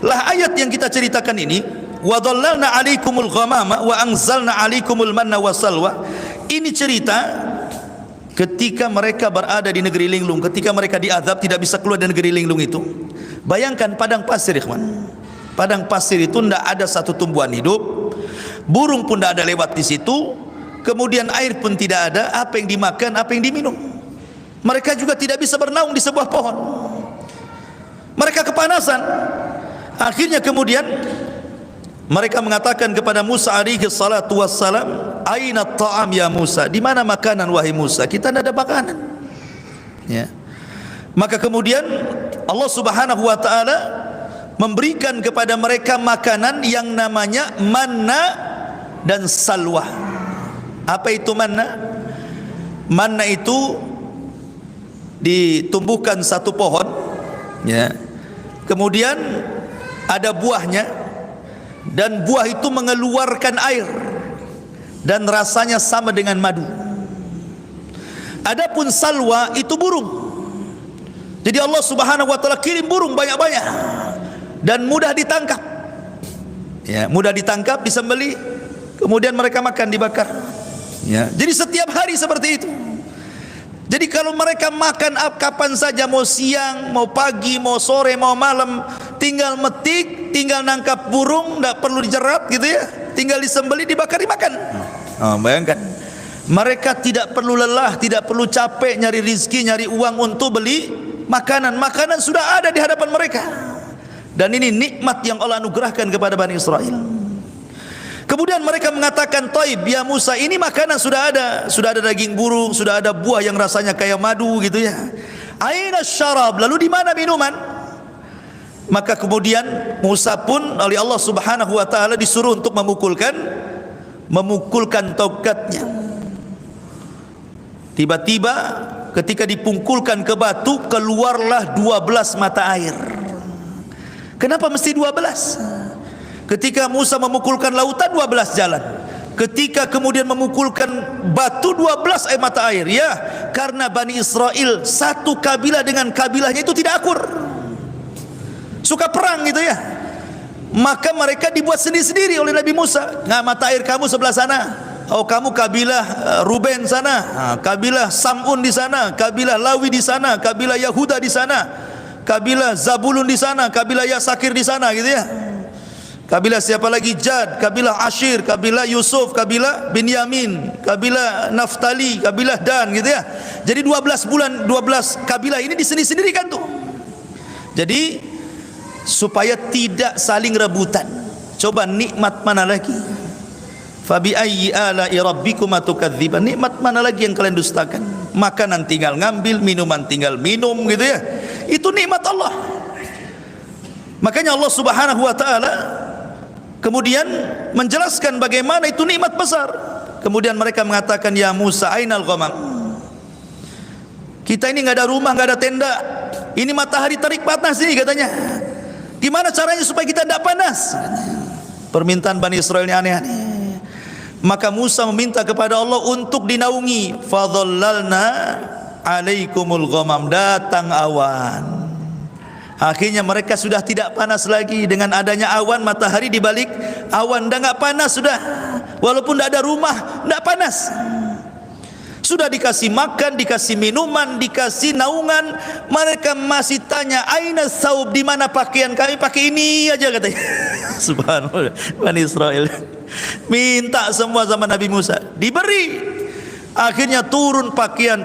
Lah ayat yang kita ceritakan ini, wa dhallalna 'alaikumul ghamama wa anzalna 'alaikumul manna wassalwa, ini cerita ketika mereka berada di negeri linglung, ketika mereka diazab tidak bisa keluar dari negeri linglung itu. Bayangkan padang pasir, ikhwan. Padang pasir itu tidak ada satu tumbuhan hidup, burung pun tidak ada lewat di situ, kemudian air pun tidak ada. Apa yang dimakan, apa yang diminum? Mereka juga tidak bisa bernaung di sebuah pohon. Mereka kepanasan. Akhirnya kemudian mereka mengatakan kepada Musa alaihi salatu wassalam, aina ta'am ya Musa, di mana makanan wahai Musa? Kita tidak ada makanan. Ya. Maka kemudian Allah Subhanahu wa taala memberikan kepada mereka makanan yang namanya manna dan salwa. Apa itu manna? Manna itu ditumbuhkan satu pohon, ya. Kemudian ada buahnya, dan buah itu mengeluarkan air dan rasanya sama dengan madu. Adapun salwa itu burung. Jadi Allah Subhanahu wa taala kirim burung banyak-banyak dan mudah ditangkap. Ya, mudah ditangkap, disembelih, kemudian mereka makan, dibakar. Ya, jadi setiap hari seperti itu. Jadi kalau mereka makan kapan saja, mau siang, mau pagi, mau sore, mau malam, tinggal metik, tinggal nangkap burung, tidak perlu dijerat gitu ya, tinggal disembelih, dibakar, dimakan. Bayangkan, mereka tidak perlu lelah, tidak perlu capek nyari rizki, nyari uang untuk beli makanan. Makanan sudah ada di hadapan mereka. Dan ini nikmat yang Allah anugerahkan kepada Bani Israel. Kemudian mereka mengatakan, "Taib ya Musa, ini makanan sudah ada daging burung, sudah ada buah yang rasanya kayak madu gitu ya. Aina syarab, lalu di mana minuman?" Maka kemudian Musa pun oleh Allah Subhanahu wa taala disuruh untuk memukulkan tongkatnya. Tiba-tiba ketika dipungkulkan ke batu, keluarlah 12 mata air. Kenapa mesti 12? Ketika Musa memukulkan lautan, 12 jalan. Ketika kemudian memukulkan batu, 12 air mata air. Ya, karena Bani Israel satu kabilah dengan kabilahnya itu tidak akur. suka perang gitu ya. Maka mereka dibuat sendiri-sendiri oleh Nabi Musa. Nah, mata air kamu sebelah sana. Oh, kamu kabilah Ruben sana, kabilah Samun di sana, kabilah Lawi di sana, kabilah Yahuda di sana, kabilah Zabulun di sana, kabilah Yasakir di sana gitu ya. Kabilah siapa lagi? Jad, kabilah Ashir, kabilah Yusuf, kabilah Binyamin, kabilah Naftali, kabilah Dan gitu ya. Jadi 12 kabilah ini disendiri-sendirikan tuh. Jadi supaya tidak saling rebutan. Coba nikmat mana lagi? Fabi ayyi ala'i rabbikuma tukadziban. Nikmat mana lagi yang kalian dustakan? Makanan tinggal ngambil, minuman tinggal minum gitu ya. Itu nikmat Allah. Makanya Allah Subhanahu wa taala kemudian menjelaskan bagaimana itu nikmat besar. Kemudian mereka mengatakan, ya Musa, ainal ghamam? Kita ini enggak ada rumah, enggak ada tenda. Ini matahari terik panas ini katanya. Gimana caranya supaya kita tidak panas? Permintaan Bani Israel ini aneh-aneh. Maka Musa meminta kepada Allah untuk dinaungi. Fadhallalna alaikumul ghamam. Datang awan. Akhirnya mereka sudah tidak panas lagi. Dengan adanya awan, matahari di balik awan, dah enggak panas sudah. Walaupun tidak ada rumah, tidak panas. Sudah dikasih makan, dikasih minuman, dikasih naungan, mereka masih tanya, aina saub, di mana pakaian kami? Pakai ini aja katanya. Subhanallah, Bani Israel minta semua sama Nabi Musa, diberi. Akhirnya turun pakaian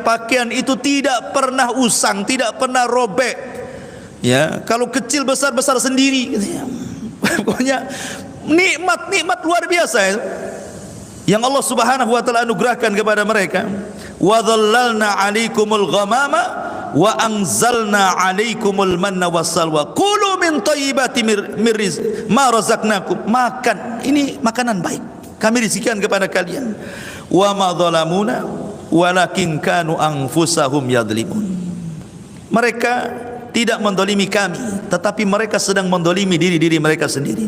itu tidak pernah usang, tidak pernah robek. Ya, kalau kecil besar sendiri. Pokoknya nikmat luar biasa ya, yang Allah Subhanahu wa taala anugerahkan kepada mereka. Wa dhallalna 'alaikumul ghamama wa anzalna 'alaikumul manna wassalwa. Kulu min thayyibati ma razaqnakum. Makan, ini makanan baik. Kami rizkikan kepada kalian. Wa ma dhalamuna walakin kanu anfusahum yadhlimun. Mereka tidak mendolimi kami, tetapi mereka sedang mendolimi diri mereka sendiri.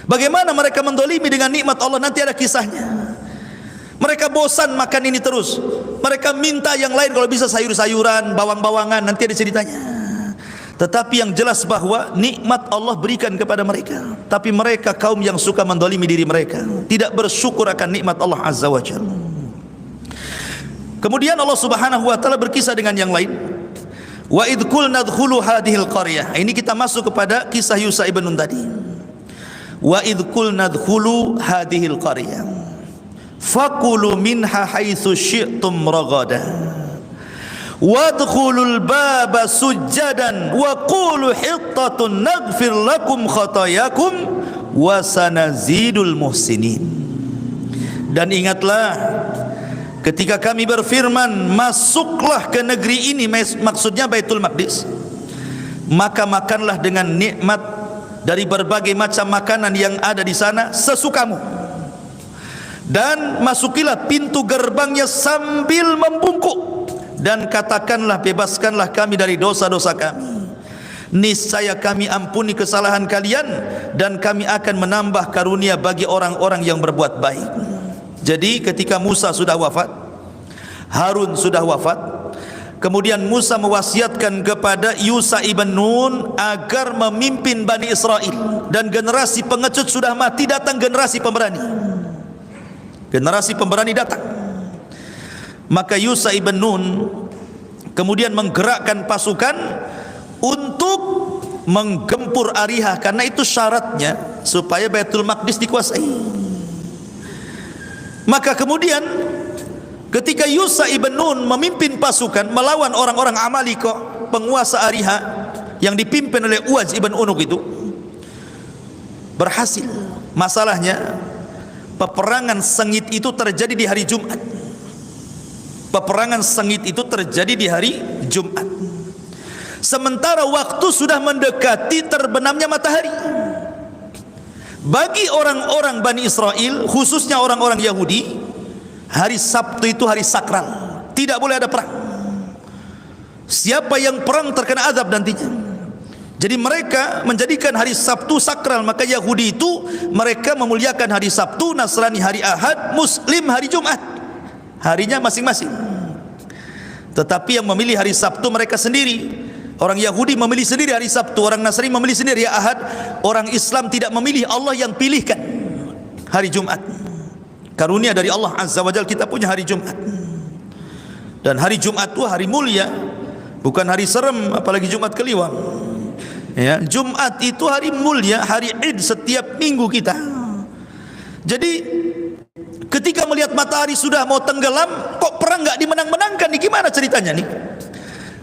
Bagaimana mereka mendolimi dengan nikmat Allah? Nanti ada kisahnya. Mereka bosan makan ini terus. Mereka minta yang lain, kalau bisa sayur-sayuran, bawang-bawangan, nanti ada ceritanya. Tetapi yang jelas bahwa nikmat Allah berikan kepada mereka, tapi mereka kaum yang suka mendolimi diri mereka, tidak bersyukur akan nikmat Allah Azza wa Jalla. Kemudian Allah Subhanahu wa taala berkisah dengan yang lain. Wa idh qulna dkhulu hadhil qaryah. Ini kita masuk kepada kisah Yusha ibn Nun tadi. Wa idh qulna dkhulu hadhil qaryah fakulu minha haitsu syi'tum ragada wadkhulul baba sujjadan wa qulu hittatun naghfir lakum khatayakum wa sanazidul muhsinin. Dan ingatlah ketika kami berfirman, masuklah ke negeri ini, maksudnya Baitul Maqdis, maka makanlah dengan nikmat dari berbagai macam makanan yang ada di sana sesukamu, dan masukilah pintu gerbangnya sambil membungkuk, dan katakanlah, bebaskanlah kami dari dosa-dosa kami, niscaya kami ampuni kesalahan kalian, dan kami akan menambah karunia bagi orang-orang yang berbuat baik. Jadi ketika Musa sudah wafat, Harun sudah wafat, kemudian Musa mewasiatkan kepada Yusha ibn Nun agar memimpin Bani Israel, dan generasi pengecut sudah mati, datang generasi pemberani. Generasi pemberani datang. Maka Yusha ibn Nun kemudian menggerakkan pasukan untuk menggempur Ariha, karena itu syaratnya supaya Baitul Maqdis dikuasai. Maka kemudian ketika Yusha ibn Nun memimpin pasukan melawan orang-orang Amalika, penguasa Ariha yang dipimpin oleh Uwaz ibn Unuk, itu berhasil. Masalahnya peperangan sengit itu terjadi di hari Jumat. Peperangan sengit itu terjadi di hari Jumat, sementara waktu sudah mendekati terbenamnya matahari. Bagi orang-orang Bani Israel, khususnya orang-orang Yahudi, hari Sabtu itu hari sakral, tidak boleh ada perang. Siapa yang perang terkena azab nantinya. Jadi mereka menjadikan hari Sabtu sakral. Maka Yahudi itu mereka memuliakan hari Sabtu, Nasrani hari Ahad, Muslim hari Jumat, harinya masing-masing. Tetapi yang memilih hari Sabtu mereka sendiri, Orang Yahudi memilih sendiri hari Sabtu, orang Nasrani memilih sendiri hari Ahad, orang Islam tidak memilih, Allah yang pilihkan hari Jumat. Karunia dari Allah Azza wa Jalla kita punya hari Jumat. Dan hari Jumat itu hari mulia, bukan hari serem, apalagi Jumat Kliwon. Ya, Jumat itu hari mulia, hari Id setiap minggu kita. Jadi ketika melihat matahari sudah mau tenggelam, kok perang enggak dimenang-menangkan nih, gimana ceritanya nih?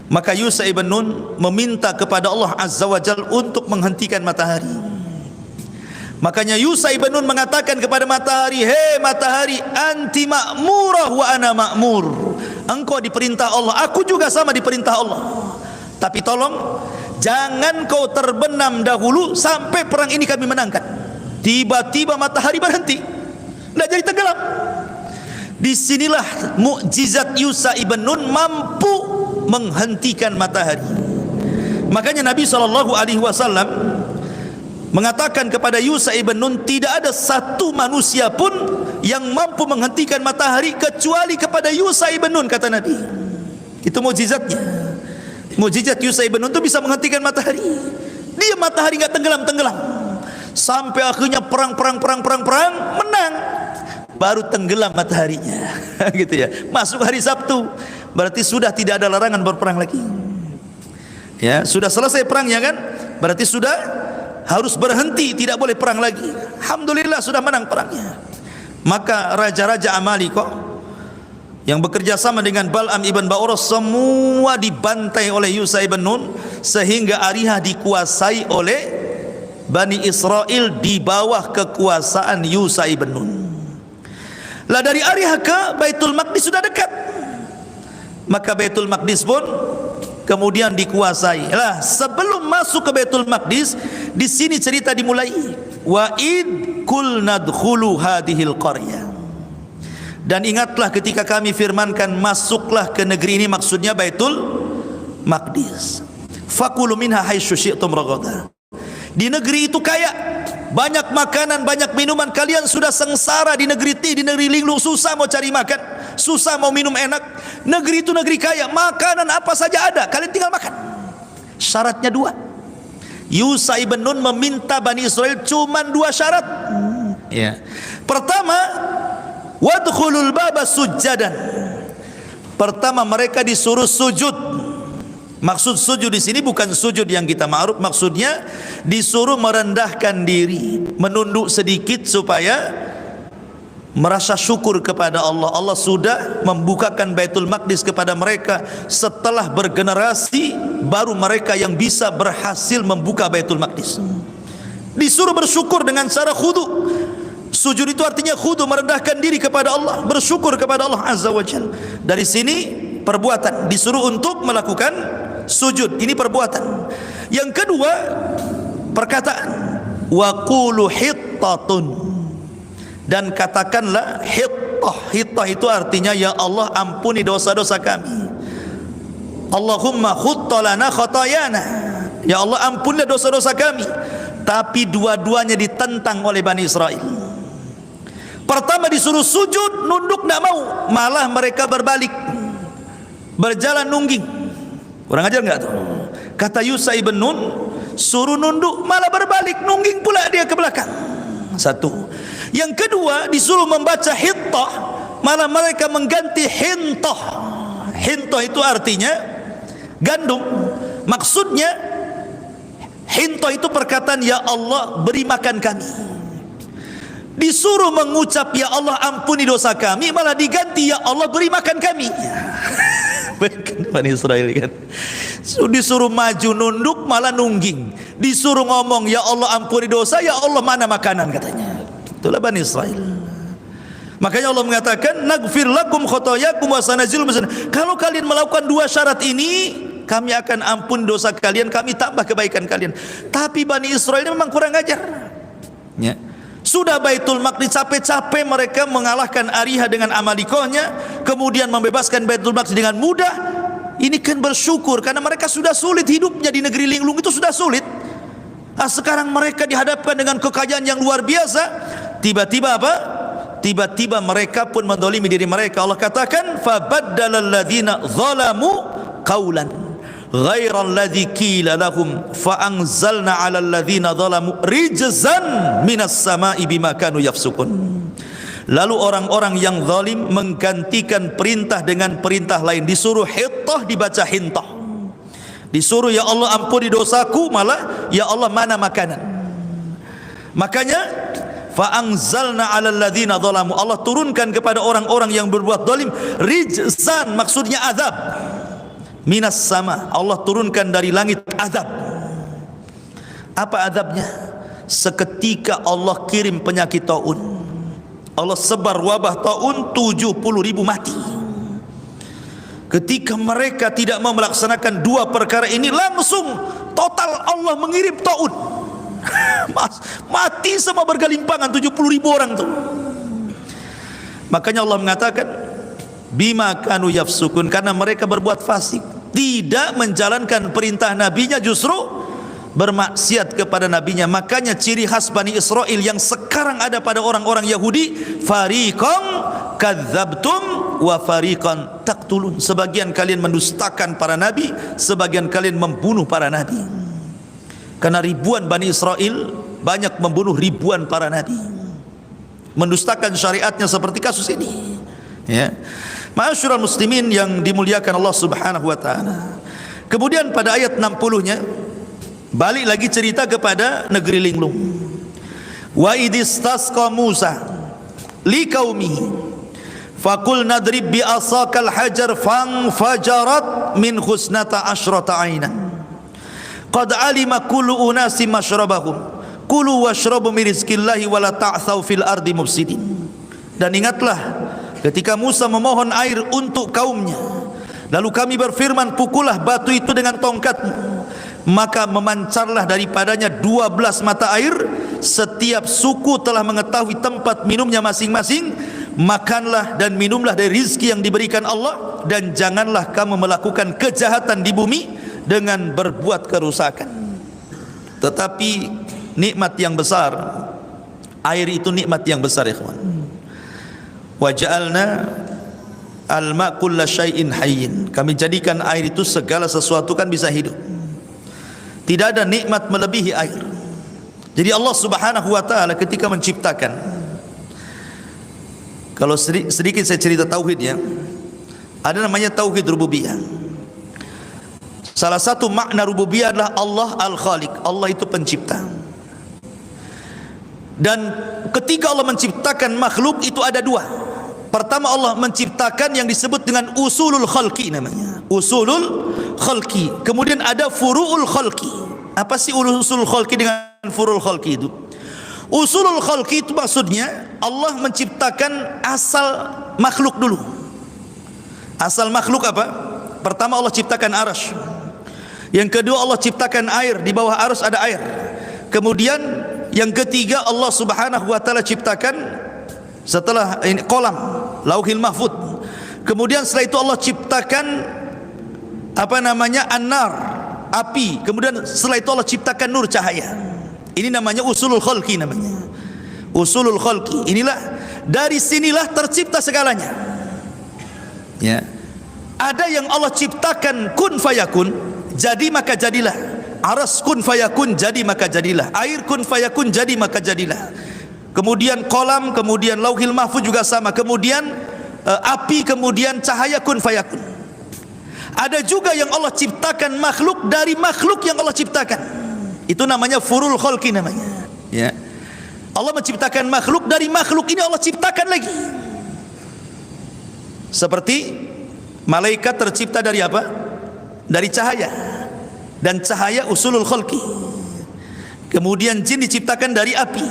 Maka Yusha ibn Nun meminta kepada Allah Azza wa Jalla untuk menghentikan matahari. Makanya Yusha ibn Nun mengatakan kepada matahari, "Hei matahari, anti ma'murah wa ana ma'mur." Engkau diperintah Allah, aku juga sama diperintah Allah. Tapi tolong jangan kau terbenam dahulu sampai perang ini kami menangkan. Tiba-tiba matahari berhenti, tidak jadi tenggelam. Disinilah mukjizat Yusha ibn Nun mampu menghentikan matahari. Makanya Nabi SAW mengatakan kepada Yusha ibn Nun, tidak ada satu manusia pun yang mampu menghentikan matahari kecuali kepada Yusha ibn Nun, kata Nabi. Itu mukjizatnya. Mukjizat Yusha ibn Nun itu bisa menghentikan matahari. Dia matahari enggak tenggelam-tenggelam sampai akhirnya perang menang, baru tenggelam mataharinya. Gitu ya. Masuk hari Sabtu, berarti sudah tidak ada larangan berperang lagi. Ya, sudah selesai perangnya kan? Berarti sudah harus berhenti, tidak boleh perang lagi. Alhamdulillah sudah menang perangnya. Maka raja-raja Amalika yang bekerja sama dengan Bal'am ibn Ba'urah semua dibantai oleh Yusha ibn Nun, sehingga Ariha dikuasai oleh Bani Israel di bawah kekuasaan Yusha ibn Nun. Lah dari Ariha ke Baitul Maqdis sudah dekat. Maka Baitul Maqdis pun kemudian dikuasai. Lah sebelum masuk ke Baitul Maqdis, di sini cerita dimulai. Wa id kul nadkhulu hadhil qaryah. Dan ingatlah ketika kami firmankan masuklah ke negeri ini, maksudnya Baitul Maqdis. Fakulu minha haitsu syi'tum ragadan. Di negeri itu kaya, banyak makanan, banyak minuman. Kalian sudah sengsara di negeri di negeri linglung, susah mau cari makan, susah mau minum enak. Negeri itu negeri kaya, makanan apa saja ada, kalian tinggal makan. Syaratnya dua. Yusha ibn Nun meminta Bani Israel cuma dua syarat. Ya. Pertama, wadkhulul baba sujjadan. Pertama, mereka disuruh sujud. Maksud sujud di sini bukan sujud yang kita ma'ruf, maksudnya disuruh merendahkan diri, menunduk sedikit supaya merasa syukur kepada Allah. Allah sudah membukakan Baitul Maqdis kepada mereka. Setelah bergenerasi, baru mereka yang bisa berhasil membuka Baitul Maqdis. Disuruh bersyukur dengan cara khudu. Sujud itu artinya khudu, merendahkan diri kepada Allah, bersyukur kepada Allah Azza wa Jalla. Dari sini perbuatan, disuruh untuk melakukan sujud, ini perbuatan. Yang kedua, perkataan. Wa qulu hittatun. Dan katakanlah hittah. Hittah itu artinya, ya Allah ampuni dosa-dosa kami. Allahumma khutta lana khatayana. Ya Allah ampunilah dosa-dosa kami. Tapi dua-duanya ditentang oleh Bani Israel. Pertama disuruh sujud, nunduk tidak mau, malah mereka berbalik, berjalan nungging. Kurang ajar enggak tuh? Kata Yusha ibn Nun, suruh nunduk malah berbalik, nungging pula dia ke belakang. Satu. Yang kedua disuruh membaca hittah, malah mereka mengganti hintah. Hintah itu artinya gandum. Maksudnya hintah itu perkataan, ya Allah beri makan kami. Disuruh mengucap ya Allah ampuni dosa kami, malah diganti ya Allah beri makan kami. Bani Israel kan, disuruh maju nunduk malah nungging, disuruh ngomong ya Allah ampuni dosa, ya Allah mana makanan katanya. Itulah Bani Israel. Makanya Allah mengatakan naghfir lakum khotoyakum wa sanazil. Kalau kalian melakukan dua syarat ini, kami akan ampun dosa kalian, kami tambah kebaikan kalian. Tapi Bani Israel ini memang kurang ajar ya. Sudah Baitul Maqdis, capek-capek mereka mengalahkan Ariha dengan Amalikohnya, kemudian membebaskan Baitul Maqdis dengan mudah. Ini kan bersyukur karena mereka sudah sulit hidupnya di negeri linglung, itu sudah sulit. Nah, sekarang mereka dihadapkan dengan kekayaan yang luar biasa. Tiba-tiba apa? Tiba-tiba mereka pun mendolimi diri mereka. Allah katakan fabaddalal ladzina zalamu qaulan. ghairal ladzi qila lahum fa anzalna 'alal ladzina zalamu rijzan minas sama'i bima kanu yafsukun. Lalu orang-orang yang zalim menggantikan perintah dengan perintah lain. Disuruh hittah dibaca hintah. Disuruh ya Allah ampuni dosaku, malah ya Allah mana makanan. Makanya fa anzalna 'alal ladzina zalamu, Allah turunkan kepada orang-orang yang berbuat zalim rijzan, maksudnya azab. Minas sama, Allah turunkan dari langit azab. Apa azabnya? Seketika Allah kirim penyakit taun. Allah sebar wabah taun, 70.000 mati. Ketika mereka tidak mau melaksanakan dua perkara ini, langsung total Allah mengirim taun. Mati semua bergelimpangan 70.000 orang tuh. Makanya Allah mengatakan bima kanu yafsukun, karena mereka berbuat fasik, tidak menjalankan perintah nabinya, justru bermaksiat kepada nabinya. Makanya ciri khas Bani Israel yang sekarang ada pada orang-orang Yahudi, fariqan kadzabtum wa fariqan taqtulun. Sebagian kalian mendustakan para nabi, sebagian kalian membunuh para nabi. Karena ribuan Bani Israel banyak membunuh ribuan para nabi, mendustakan syariatnya seperti kasus ini. Ya, ma'asyiral muslimin yang dimuliakan Allah Subhanahu wa taala. Kemudian pada ayat 60-nya balik lagi cerita kepada negeri linglung. Wa idistasqa Musa liqaumihi faqul nadrib bi asaqal hajar fanfajarat min husnata asyrata ainan qad alima kullu unasim masyrabahum kulu washrabu min rizqillahi wala ta'thaw fil ardi mufsidin. Dan ingatlah ketika Musa memohon air untuk kaumnya, lalu kami berfirman, pukullah batu itu dengan tongkatmu, maka memancarlah daripadanya 12 mata air. Setiap suku telah mengetahui tempat minumnya masing-masing. Makanlah dan minumlah dari rizki yang diberikan Allah, dan janganlah kamu melakukan kejahatan di bumi dengan berbuat kerusakan. Tetapi nikmat yang besar, air itu nikmat yang besar, ikhwan. Wa ja'alna al-ma' kulla syai'in hayyin, kami jadikan air itu segala sesuatu kan bisa hidup. Tidak ada nikmat melebihi air. Jadi Allah Subhanahu wa taala ketika menciptakan, kalau sedikit saya cerita tauhid ya, ada namanya tauhid rububiyah. Salah satu makna rububiyah adalah Allah al-Khaliq, Allah itu pencipta. Dan ketika Allah menciptakan makhluk itu ada dua. Pertama, Allah menciptakan yang disebut dengan usulul khalqi namanya, usulul khalqi. Kemudian ada furu'ul khalqi. Apa sih usulul khalqi dengan furu'ul khalqi itu? Usulul khalqi itu maksudnya Allah menciptakan asal makhluk dulu. Asal makhluk apa? Pertama Allah ciptakan arasy. Yang kedua Allah ciptakan air, di bawah arasy ada air. Kemudian yang ketiga Allah Subhanahu wa taala ciptakan setelah ini kolam, lauhil mahfud. Kemudian setelah itu Allah ciptakan apa namanya, an-nar, api. Kemudian setelah itu Allah ciptakan nur, cahaya. Ini namanya usulul khalqi namanya. Usulul khalqi. Inilah, dari sinilah tercipta segalanya. Ya. Ada yang Allah ciptakan kun fayakun, jadi maka jadilah. Aras kun fayakun, jadi maka jadilah. Air kun fayakun, jadi maka jadilah. Kemudian kolam, kemudian lauhil mahfuz juga sama. Kemudian api, kemudian cahaya, kun fayakun. Ada juga yang Allah ciptakan makhluk dari makhluk yang Allah ciptakan. Itu namanya furul khalqi namanya. Ya. Allah menciptakan makhluk dari makhluk ini Allah ciptakan lagi. Seperti malaikat tercipta dari apa? Dari cahaya. Dan cahaya usulul khalqi. Kemudian jin diciptakan dari api.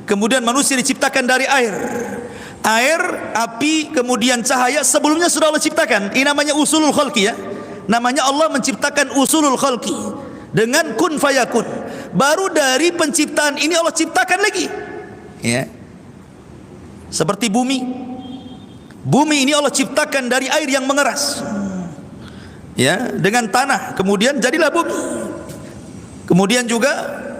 Kemudian manusia diciptakan dari air. Air, api, kemudian cahaya sebelumnya sudah Allah ciptakan. Ini namanya usulul khalqi ya. Namanya Allah menciptakan usulul khalqi dengan kun fayakun. Baru dari penciptaan ini Allah ciptakan lagi. Ya. Seperti bumi. Bumi ini Allah ciptakan dari air yang mengeras. Ya, dengan tanah, kemudian jadilah bumi. Kemudian juga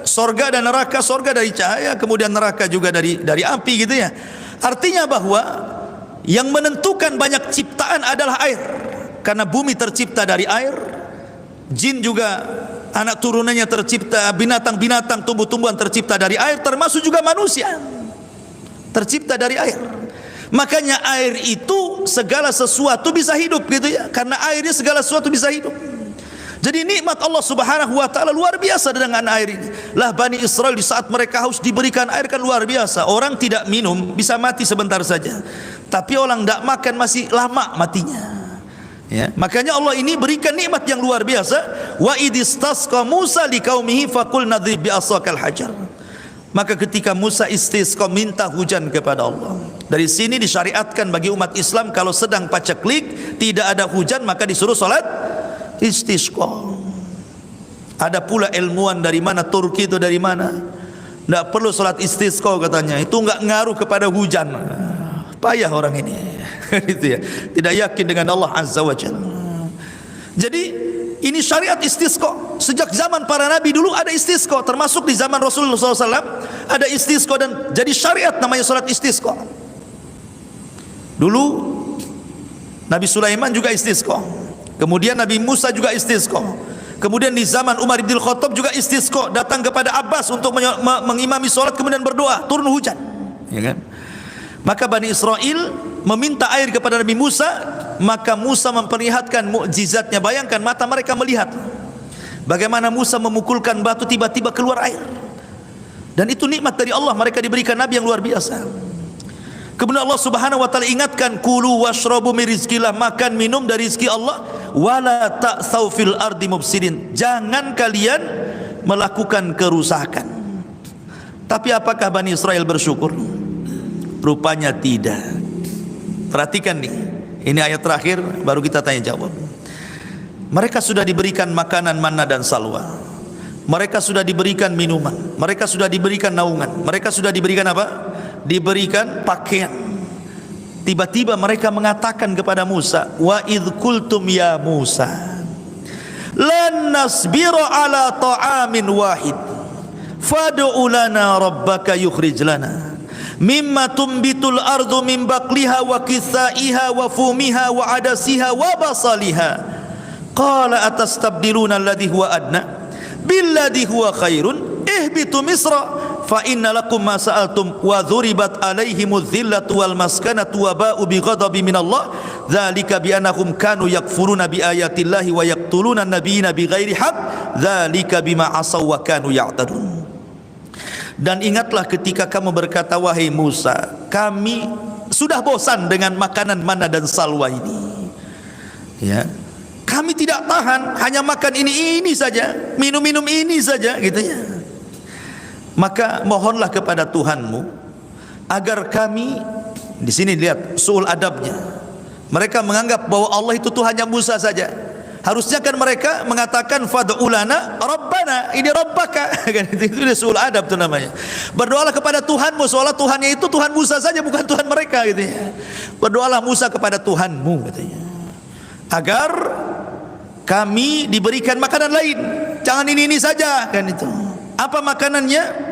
sorga dan neraka, sorga dari cahaya, kemudian neraka juga dari api gitu ya. Artinya bahwa yang menentukan banyak ciptaan adalah air. Karena bumi tercipta dari air, Jin juga anak turunannya tercipta, binatang-binatang, tumbuh-tumbuhan tercipta dari air, termasuk juga manusia tercipta dari air. Makanya air itu segala sesuatu bisa hidup gitu ya, karena airnya segala sesuatu bisa hidup. Jadi nikmat Allah Subhanahu wa taala luar biasa dengan air ini. Lah Bani Israel di saat mereka haus diberikan air kan luar biasa. Orang tidak minum bisa mati sebentar saja, tapi orang tidak makan masih lama matinya. Ya, makanya Allah ini berikan nikmat yang luar biasa. Wa idistasqa Musa liqaumihi faqul nadrib bi asaqal hajar. Maka ketika Musa istisqa minta hujan kepada Allah. Dari sini disyariatkan bagi umat Islam kalau sedang paceklik tidak ada hujan maka disuruh salat istisqa. Ada pula ilmuwan dari mana, Turki itu dari mana, tidak perlu salat istisqa katanya, itu enggak ngaruh kepada hujan. Payah orang ini. Gitu ya. Tidak yakin dengan Allah Azza wa Jalla. Jadi ini syariat istisqa. Sejak zaman para nabi dulu ada istisqa, termasuk di zaman Rasulullah SAW ada istisqa, dan jadi syariat namanya salat istisqa. Dulu Nabi Sulaiman juga istisqa, kemudian Nabi Musa juga istisqa, kemudian di zaman Umar bin Khattab juga istisqa, datang kepada Abbas untuk mengimami salat kemudian berdoa turun hujan, ya kan? Maka Bani Israel meminta air kepada Nabi Musa, maka Musa memperlihatkan mukjizatnya. Bayangkan mata mereka melihat bagaimana Musa memukulkan batu tiba-tiba keluar air, dan itu nikmat dari Allah, mereka diberikan nabi yang luar biasa. Kemudian Allah Subhanahu wa taala ingatkan, kulu washrabu min rizqillah, makan minum dari rezeki Allah, wala ta'tsau fil ardi mufsidin, jangan kalian melakukan kerusakan. Tapi apakah Bani Israel bersyukur? Rupanya tidak. Perhatikan nih, ini ayat terakhir baru kita tanya jawab. Mereka sudah diberikan makanan manna dan salwa, mereka sudah diberikan minuman, mereka sudah diberikan naungan, mereka sudah diberikan apa? Diberikan pakaian. Tiba-tiba mereka mengatakan kepada Musa, wa idh qultum ya Musa lan nasbira ala ta'amin wahid fad'u lana rabbaka yukhrij lana mimma tumbitul ardu min baqliha wa kithaiha wa fumiha wa adasiha wa basaliha qala atastabdiluna alladhi huwa adna billadhi huwa khairun ihbitu misra fa inna lakum ma sa'altum wa dhuribat alaihimudz dhillatu wal maskanatu wa ba'u bi ghadabin minallah dzalika bi annahum kanu yakfuruna bi ayatillahi wa yaqtuluna an-nabiyina bighairi haqq dzalika bima asaw wa kanu ya'tadun. Dan ingatlah ketika kamu berkata, wahai Musa, kami sudah bosan dengan makanan manna dan salwa ini, ya, kami tidak tahan hanya makan ini saja, minum ini saja, gitu ya. Maka mohonlah kepada Tuhanmu agar kami, di sini lihat suul adabnya, mereka menganggap bahwa Allah itu Tuhannya Musa saja. Harusnya kan mereka mengatakan fad'u lana rabbana, ini rabbaka, kan itu suul adab itu namanya. Berdoalah kepada Tuhanmu, seolah Tuhannya itu Tuhan Musa saja, bukan Tuhan mereka, gitu ya. Berdoalah Musa kepada Tuhanmu, katanya, agar kami diberikan makanan lain, jangan ini saja, kan itu. Apa makanannya?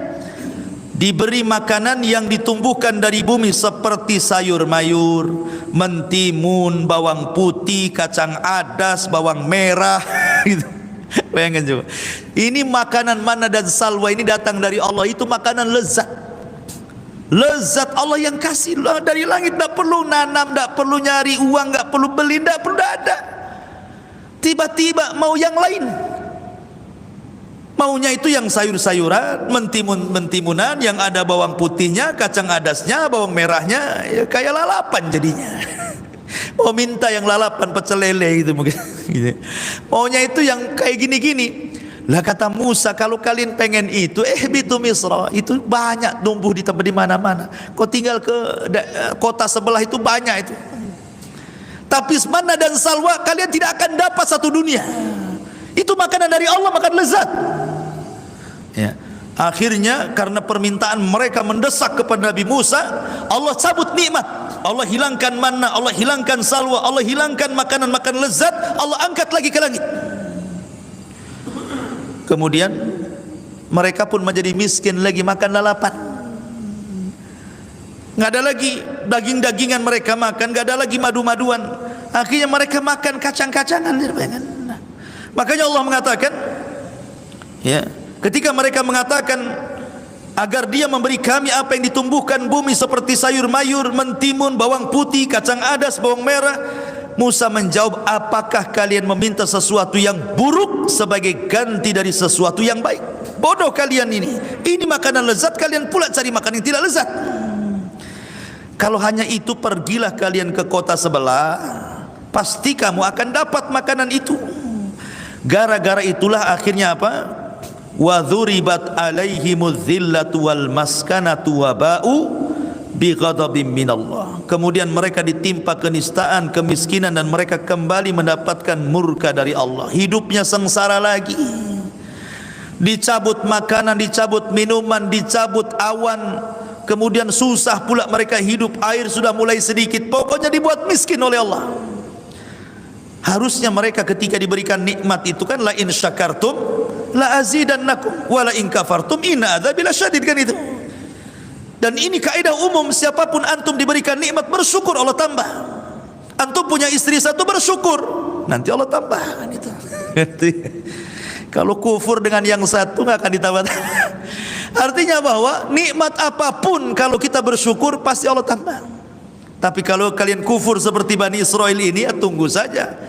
Diberi makanan yang ditumbuhkan dari bumi seperti sayur mayur, mentimun, bawang putih, kacang adas, bawang merah. Gitu. Bayangkan coba. Ini makanan manna dan salwa ini datang dari Allah, itu makanan lezat. Lezat Allah yang kasih dari langit, tidak perlu nanam, tidak perlu nyari uang, tidak perlu beli, tidak perlu ada. Tiba-tiba mau yang lain. Maunya itu yang sayur-sayuran, mentimunan yang ada bawang putihnya, kacang adasnya, bawang merahnya, ya kayak lalapan jadinya. Mau minta yang lalapan pecel lele gitu mungkin. Maunya itu yang kayak gini-gini. Lah kata Musa, kalau kalian pengen itu, bitu Misra, itu banyak tumbuh di tempat di mana-mana. Kau tinggal ke kota sebelah itu banyak itu. Tapi manna dan salwa kalian tidak akan dapat satu dunia. Itu makanan dari Allah, makan lezat. Ya. Akhirnya karena permintaan mereka mendesak kepada Nabi Musa, Allah cabut nikmat. Allah hilangkan manna, Allah hilangkan salwa, Allah hilangkan makanan-makanan lezat, Allah angkat lagi ke langit. Kemudian mereka pun menjadi miskin lagi, makan lalapan. Nggak ada lagi daging-dagingan mereka makan, nggak ada lagi madu-maduan. Akhirnya mereka makan kacang-kacangan. Makanya Allah mengatakan, ya, ketika mereka mengatakan agar dia memberi kami apa yang ditumbuhkan bumi seperti sayur mayur, mentimun, bawang putih, kacang adas, bawang merah, Musa menjawab, apakah kalian meminta sesuatu yang buruk sebagai ganti dari sesuatu yang baik? Bodoh kalian ini makanan lezat, kalian pula cari makanan yang tidak lezat. Kalau hanya itu, pergilah kalian ke kota sebelah, pasti kamu akan dapat makanan itu. Gara-gara itulah akhirnya apa? Wa dzuribat alaihimudz zillatu wal maskanatu wa ba'u bighadabim minallah. Kemudian mereka ditimpa kenistaan, kemiskinan, dan mereka kembali mendapatkan murka dari Allah. Hidupnya sengsara lagi. Dicabut makanan, dicabut minuman, dicabut awan, kemudian susah pula mereka hidup, air sudah mulai sedikit, pokoknya dibuat miskin oleh Allah. Harusnya mereka ketika diberikan nikmat itu kan, la in syakartum la azidannakum wa la in kafartum inna adzabi lasyadid, kan itu. Dan ini kaidah umum, siapapun antum diberikan nikmat bersyukur, Allah tambah. Antum punya istri satu, bersyukur, nanti Allah tambah, kan itu. Kalau kufur dengan yang satu nggak akan ditambah. Artinya bahwa nikmat apapun kalau kita bersyukur pasti Allah tambah. Tapi kalau kalian kufur seperti Bani Israel ini, ya tunggu saja,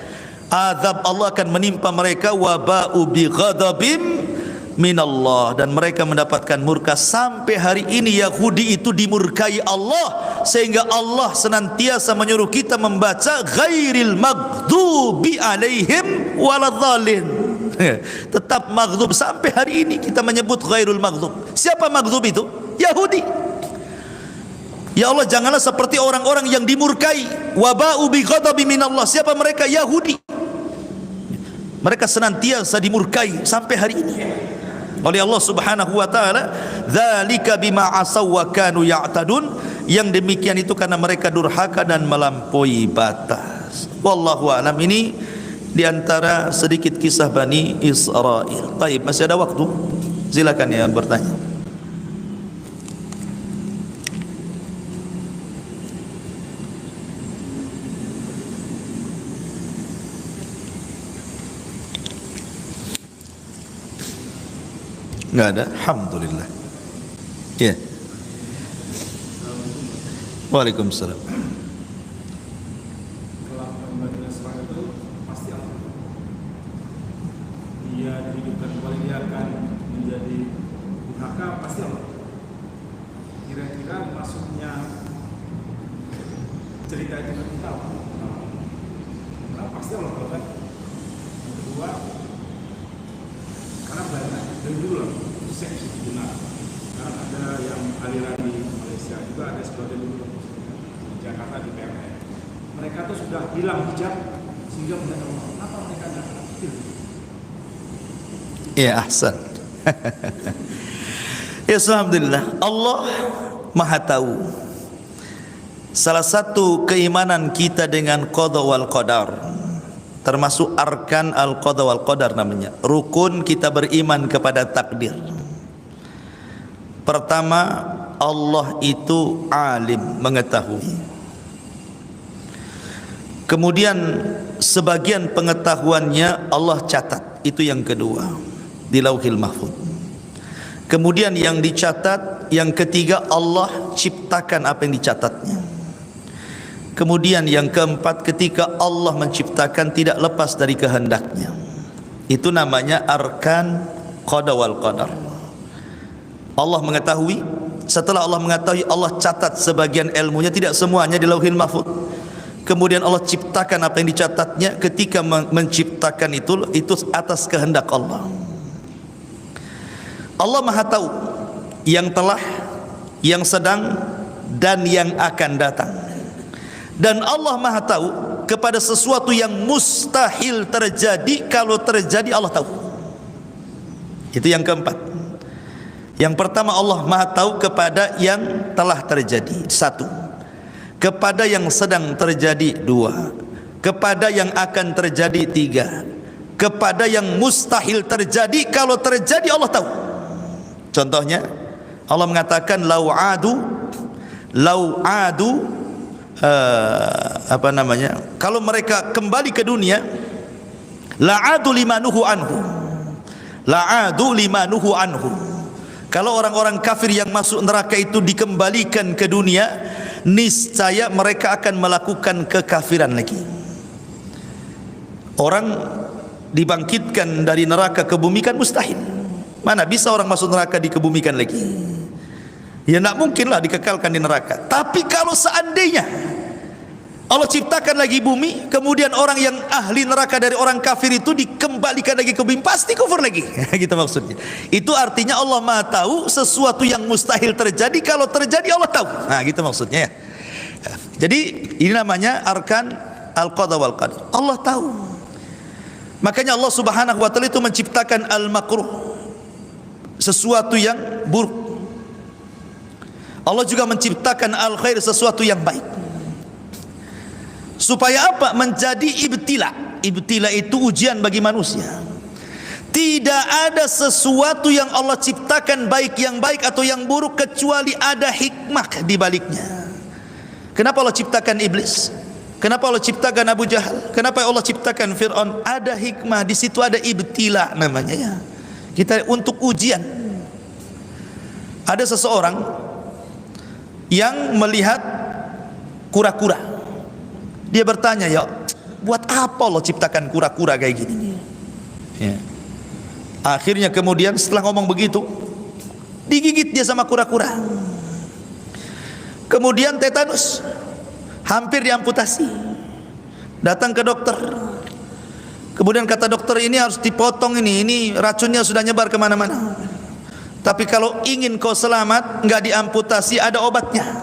azab Allah akan menimpa mereka, waba'u bi ghadabim minallah, dan mereka mendapatkan murka. Sampai hari ini Yahudi itu dimurkai Allah, sehingga Allah senantiasa menyuruh kita membaca ghairil maghdubi alaihim waladhdallin. Tetap maghdub sampai hari ini kita menyebut ghairul maghdub. Siapa maghdub itu? Yahudi. Ya Allah, janganlah seperti orang-orang yang dimurkai. Waba'u bi ghadabi minallah. Siapa mereka? Yahudi. Mereka senantiasa dimurkai sampai hari ini oleh Allah Subhanahu wa taala. Dzalika bima asaw wa kanu ya'tadun. Yang demikian itu karena mereka durhaka dan melampaui batas. Wallahu a'lam. Ini di antara sedikit kisah Bani Israel. Baik, masih ada waktu. Silakan ya bertanya. Enggak ada? Alhamdulillah. Ya. Waalaikumsalam. Dia dihidupkan kembali, dia akan menjadi durhaka, pasti Allah. Kira-kira maksudnya cerita itu kita tahu. Nah, pasti Allah tahu kan. Yang kedua, karena banyak dari dulu lah seks itu benar. Karena ada yang aliran di Malaysia juga, ada sebagian dulu di Jakarta di PRN. Mereka tuh sudah bilang hijab sehingga mereka apa mereka ada ya, ahsan. Ya, alhamdulillah, Allah Maha tahu. Salah satu keimanan kita dengan qada wal qadar, termasuk arkan al qada wal qadar namanya, rukun kita beriman kepada takdir. Pertama, Allah itu alim, mengetahui. Kemudian sebagian pengetahuannya Allah catat, itu yang kedua, di Lauhil Mahfuz. Kemudian yang dicatat, yang ketiga, Allah ciptakan apa yang dicatatnya. Kemudian yang keempat, ketika Allah menciptakan tidak lepas dari kehendaknya. Itu namanya arkan qada wal qadar. Allah mengetahui, setelah Allah mengetahui, Allah catat sebagian ilmunya, tidak semuanya di Lauhil Mahfuz. Kemudian Allah ciptakan apa yang dicatatnya. Ketika menciptakan itu atas kehendak Allah. Allah Maha tahu yang telah, yang sedang, dan yang akan datang. Dan Allah Maha tahu kepada sesuatu yang mustahil terjadi. Kalau terjadi Allah tahu. Itu yang keempat. Yang pertama, Allah Maha tahu kepada yang telah terjadi, satu. Kepada yang sedang terjadi, dua. Kepada yang akan terjadi, tiga. Kepada yang mustahil terjadi, kalau terjadi Allah tahu. Contohnya, Allah mengatakan lau adu kalau mereka kembali ke dunia, La'adu limanuhu anhu. La'adu limanuhu anhu. Kalau orang-orang kafir yang masuk neraka itu dikembalikan ke dunia, niscaya mereka akan melakukan kekafiran lagi. Orang dibangkitkan dari neraka ke bumi kan mustahil. Mana bisa orang masuk neraka dikebumikan lagi? Ya tidak mungkinlah dikekalkan di neraka. Tapi kalau seandainya Allah ciptakan lagi bumi, kemudian orang yang ahli neraka dari orang kafir itu dikembalikan lagi ke bumi, pasti kufur lagi. Gitu maksudnya. Itu artinya Allah Maha tahu sesuatu yang mustahil terjadi, kalau terjadi Allah tahu. Nah, gitu maksudnya ya. Jadi ini namanya arkan al-qada wal qadar. Allah tahu. Makanya Allah Subhanahu wa taala itu menciptakan al-makruh, sesuatu yang buruk. Allah juga menciptakan al-khair, sesuatu yang baik. Supaya apa? Menjadi ibtila. Ibtila itu ujian bagi manusia. Tidak ada sesuatu yang Allah ciptakan baik yang baik atau yang buruk kecuali ada hikmah di baliknya. Kenapa Allah ciptakan iblis? Kenapa Allah ciptakan Abu Jahal? Kenapa Allah ciptakan Fir'aun? Ada hikmah di situ, ada ibtila namanya ya. Kita untuk ujian. Ada seseorang yang melihat kura-kura. Dia bertanya, ya buat apa Allah ciptakan kura-kura kayak gini? Ya. Akhirnya kemudian setelah ngomong begitu, digigit dia sama kura-kura. Kemudian tetanus, hampir diamputasi. Datang ke dokter. Kemudian kata dokter, ini harus dipotong ini racunnya sudah nyebar kemana-mana. Tapi kalau ingin kau selamat, nggak diamputasi, ada obatnya.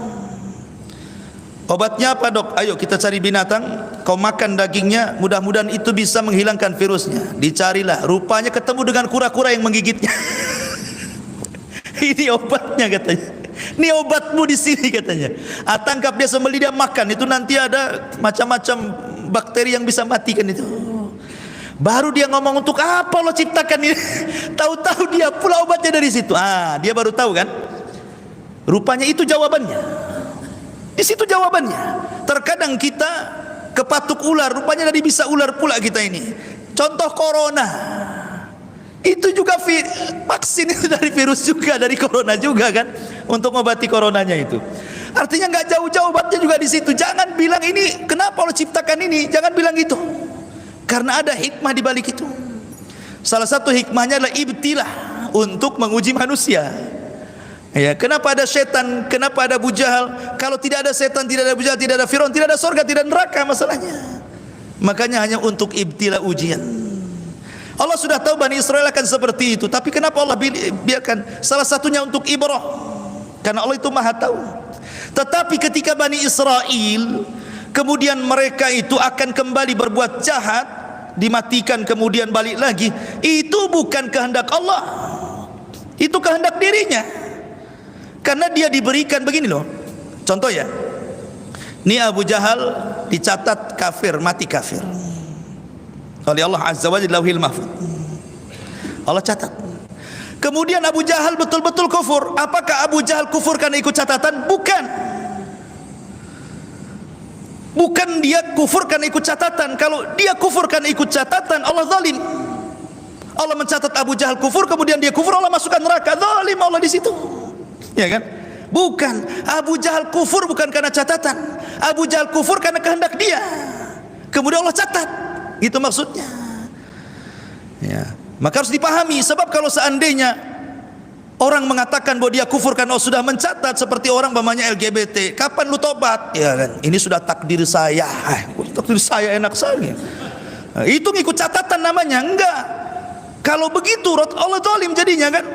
Obatnya apa dok? Ayo kita cari binatang, kau makan dagingnya, mudah-mudahan itu bisa menghilangkan virusnya. Dicarilah, rupanya ketemu dengan kura-kura yang menggigitnya. Ini obatnya katanya. Ini obatmu di sini katanya. Tangkap dia sembelih, dia makan, itu nanti ada macam-macam bakteri yang bisa matikan itu. Baru dia ngomong, untuk apa Allah ciptakan ini? Tahu-tahu dia pula obatnya dari situ. Dia baru tahu kan? Rupanya itu jawabannya. Di situ jawabannya. Terkadang kita kepatuk ular, rupanya dari bisa ular pula kita ini. Contoh corona. Itu juga vaksin itu dari virus juga, dari corona juga kan, untuk mengobati coronanya itu. Artinya nggak jauh-jauh obatnya juga di situ. Jangan bilang ini kenapa Allah ciptakan ini, jangan bilang itu. Karena ada hikmah di balik itu. Salah satu hikmahnya adalah ibtilah, untuk menguji manusia. Ya, kenapa ada setan? Kenapa ada Abu Jahal? Kalau tidak ada setan, tidak ada Abu Jahal, tidak ada Firaun, tidak ada surga, tidak ada neraka masalahnya. Makanya hanya untuk ibtila, ujian. Allah sudah tahu Bani Israel akan seperti itu, tapi kenapa Allah biarkan? Salah satunya untuk ibrah, karena Allah itu maha tahu. Tetapi ketika Bani Israel kemudian mereka itu akan kembali berbuat jahat, dimatikan kemudian balik lagi, itu bukan kehendak Allah, itu kehendak dirinya. Karena dia diberikan begini loh. Contoh ya, ini Abu Jahal dicatat kafir, mati kafir oleh Allah Azza wa Jalla, Lauhil Mahfuz. Allah catat. Kemudian Abu Jahal betul-betul kufur. Apakah Abu Jahal kufur karena ikut catatan? Bukan. Bukan dia kufur karena ikut catatan. Kalau dia kufur karena ikut catatan, Allah zalim. Allah mencatat Abu Jahal kufur, kemudian dia kufur, Allah masukkan neraka. Zalim Allah di situ. Ya kan? Bukan. Abu Jahal kufur bukan karena catatan. Abu Jahal kufur karena kehendak dia. Kemudian Allah catat. Itu maksudnya. Ya. Maka harus dipahami. Sebab kalau seandainya orang mengatakan bahwa dia kufur karena Allah sudah mencatat, seperti orang umpamanya LGBT, kapan lu tobat? Ya kan? Ini sudah takdir saya. Takdir saya enak sekali. Nah, itu ngikut catatan namanya. Enggak. Kalau begitu Allah zalim jadinya kan.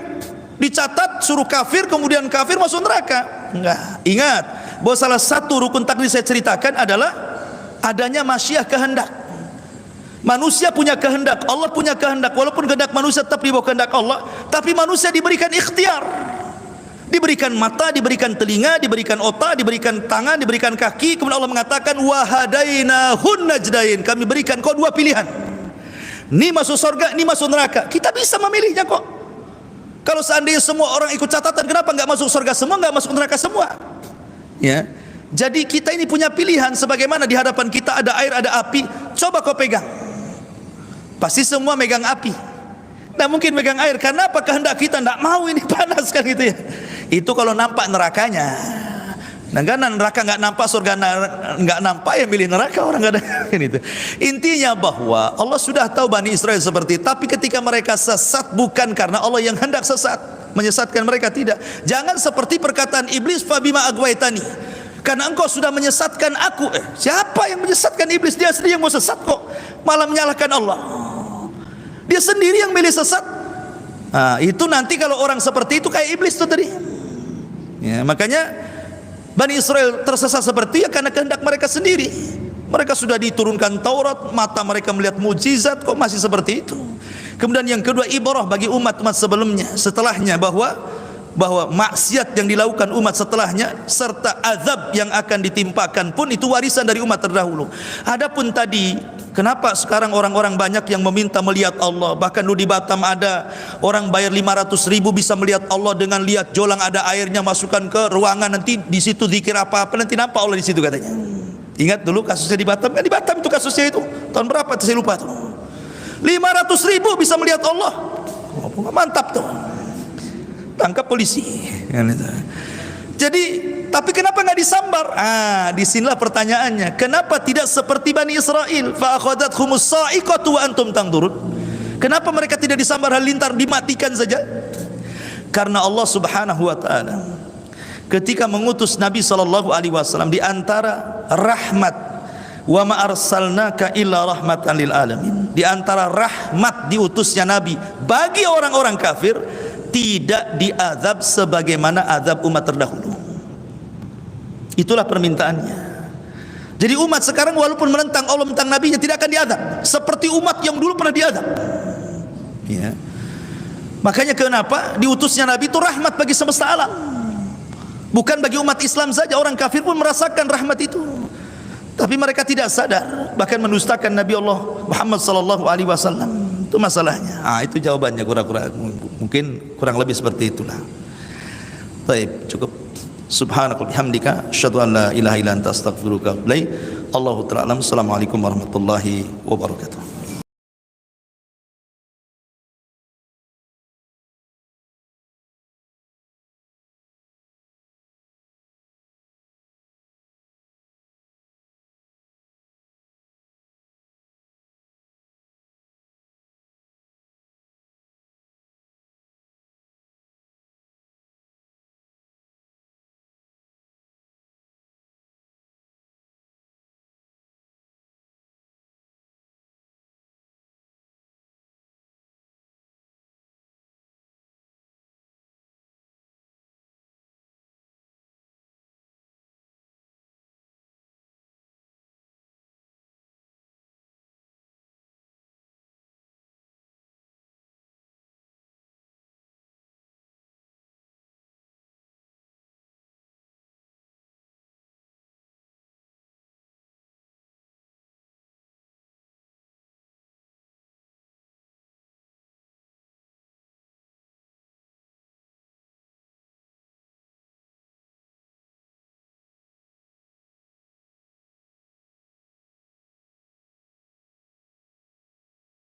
Dicatat suruh kafir, kemudian kafir masuk neraka. Enggak. Ingat bahwa salah satu rukun takdir saya ceritakan adalah adanya masyiah, kehendak. Manusia punya kehendak, Allah punya kehendak. Walaupun kehendak manusia tetap di bawah kehendak Allah, tapi manusia diberikan ikhtiar. Diberikan mata, diberikan telinga, diberikan otak, diberikan tangan, diberikan kaki. Kemudian Allah mengatakan wahadainahun najdain. Kami berikan kau dua pilihan. Ini masuk surga, ini masuk neraka. Kita bisa memilihnya kok. Kalau seandainya semua orang ikut catatan, kenapa nggak masuk surga semua, nggak masuk neraka semua? Ya. Jadi kita ini punya pilihan. Sebagaimana di hadapan kita ada air, ada api. Coba kau pegang. Pasti semua megang api. Tidak mungkin megang air. Karena apa? Kehendak kita tidak mau ini panas kan gitu ya. Itu kalau nampak nerakanya. Nah, karena neraka nggak nampak, surga nggak nampak, ya milih neraka orang nggak ada kan itu. Intinya bahwa Allah sudah tahu Bani Israel seperti itu, tapi ketika mereka sesat bukan karena Allah yang hendak sesat, menyesatkan mereka, tidak. Jangan seperti perkataan iblis, fabima agwaitani, karena engkau sudah menyesatkan aku. Siapa yang menyesatkan iblis? Dia sendiri yang mau sesat kok, malah menyalahkan Allah. Dia sendiri yang milih sesat. Nah, itu nanti kalau orang seperti itu kayak iblis itu tadi. Ya, makanya Bani Israel tersesat seperti itu karena kehendak mereka sendiri. Mereka sudah diturunkan Taurat, mata mereka melihat mujizat, kok masih seperti itu. Kemudian yang kedua, ibrah bagi umat-umat sebelumnya, setelahnya, bahwa maksiat yang dilakukan umat setelahnya serta azab yang akan ditimpakan pun itu warisan dari umat terdahulu. Adapun tadi, kenapa sekarang orang-orang banyak yang meminta melihat Allah? Bahkan dulu di Batam ada orang bayar 500.000 bisa melihat Allah dengan lihat jolang ada airnya, masukkan ke ruangan, nanti di situ zikir apa-apa nanti nampak Allah di situ katanya. Ingat dulu kasusnya di Batam? Kan di Batam itu kasusnya itu. Tahun berapa? Saya lupa tuh. 500.000 bisa melihat Allah. Oh, mantap tuh. Tangkap polisi. Jadi, tapi kenapa nggak disambar? Disinilah pertanyaannya. Kenapa tidak seperti Bani Israel? Fa akhadhathumus sa'iqatu wa antum tanzurun. Kenapa mereka tidak disambar halilintar, dimatikan saja? Karena Allah Subhanahu wa taala ketika mengutus Nabi sallallahu alaihi wasallam, di antara rahmat, wa ma arsalnaka illa rahmatan lil alamin, di antara rahmat diutusnya Nabi bagi orang-orang kafir, tidak diazab sebagaimana azab umat terdahulu. Itulah permintaannya. Jadi umat sekarang walaupun menentang Allah, menentang Nabinya, tidak akan diazab seperti umat yang dulu pernah diazab. Ya. Makanya kenapa diutusnya Nabi itu rahmat bagi semesta alam, bukan bagi umat Islam saja. Orang kafir pun merasakan rahmat itu, tapi mereka tidak sadar, bahkan mendustakan Nabi Allah Muhammad sallallahu alaihi wasallam. Itu masalahnya. Itu jawabannya, mungkin kurang lebih seperti itulah. Baik, cukup. Subhanakallahumma bihamdika asyhadu an la ilaha illa anta astaghfiruka wa atubu ilaik. Allahu ta'ala. Assalamualaikum warahmatullahi wabarakatuh.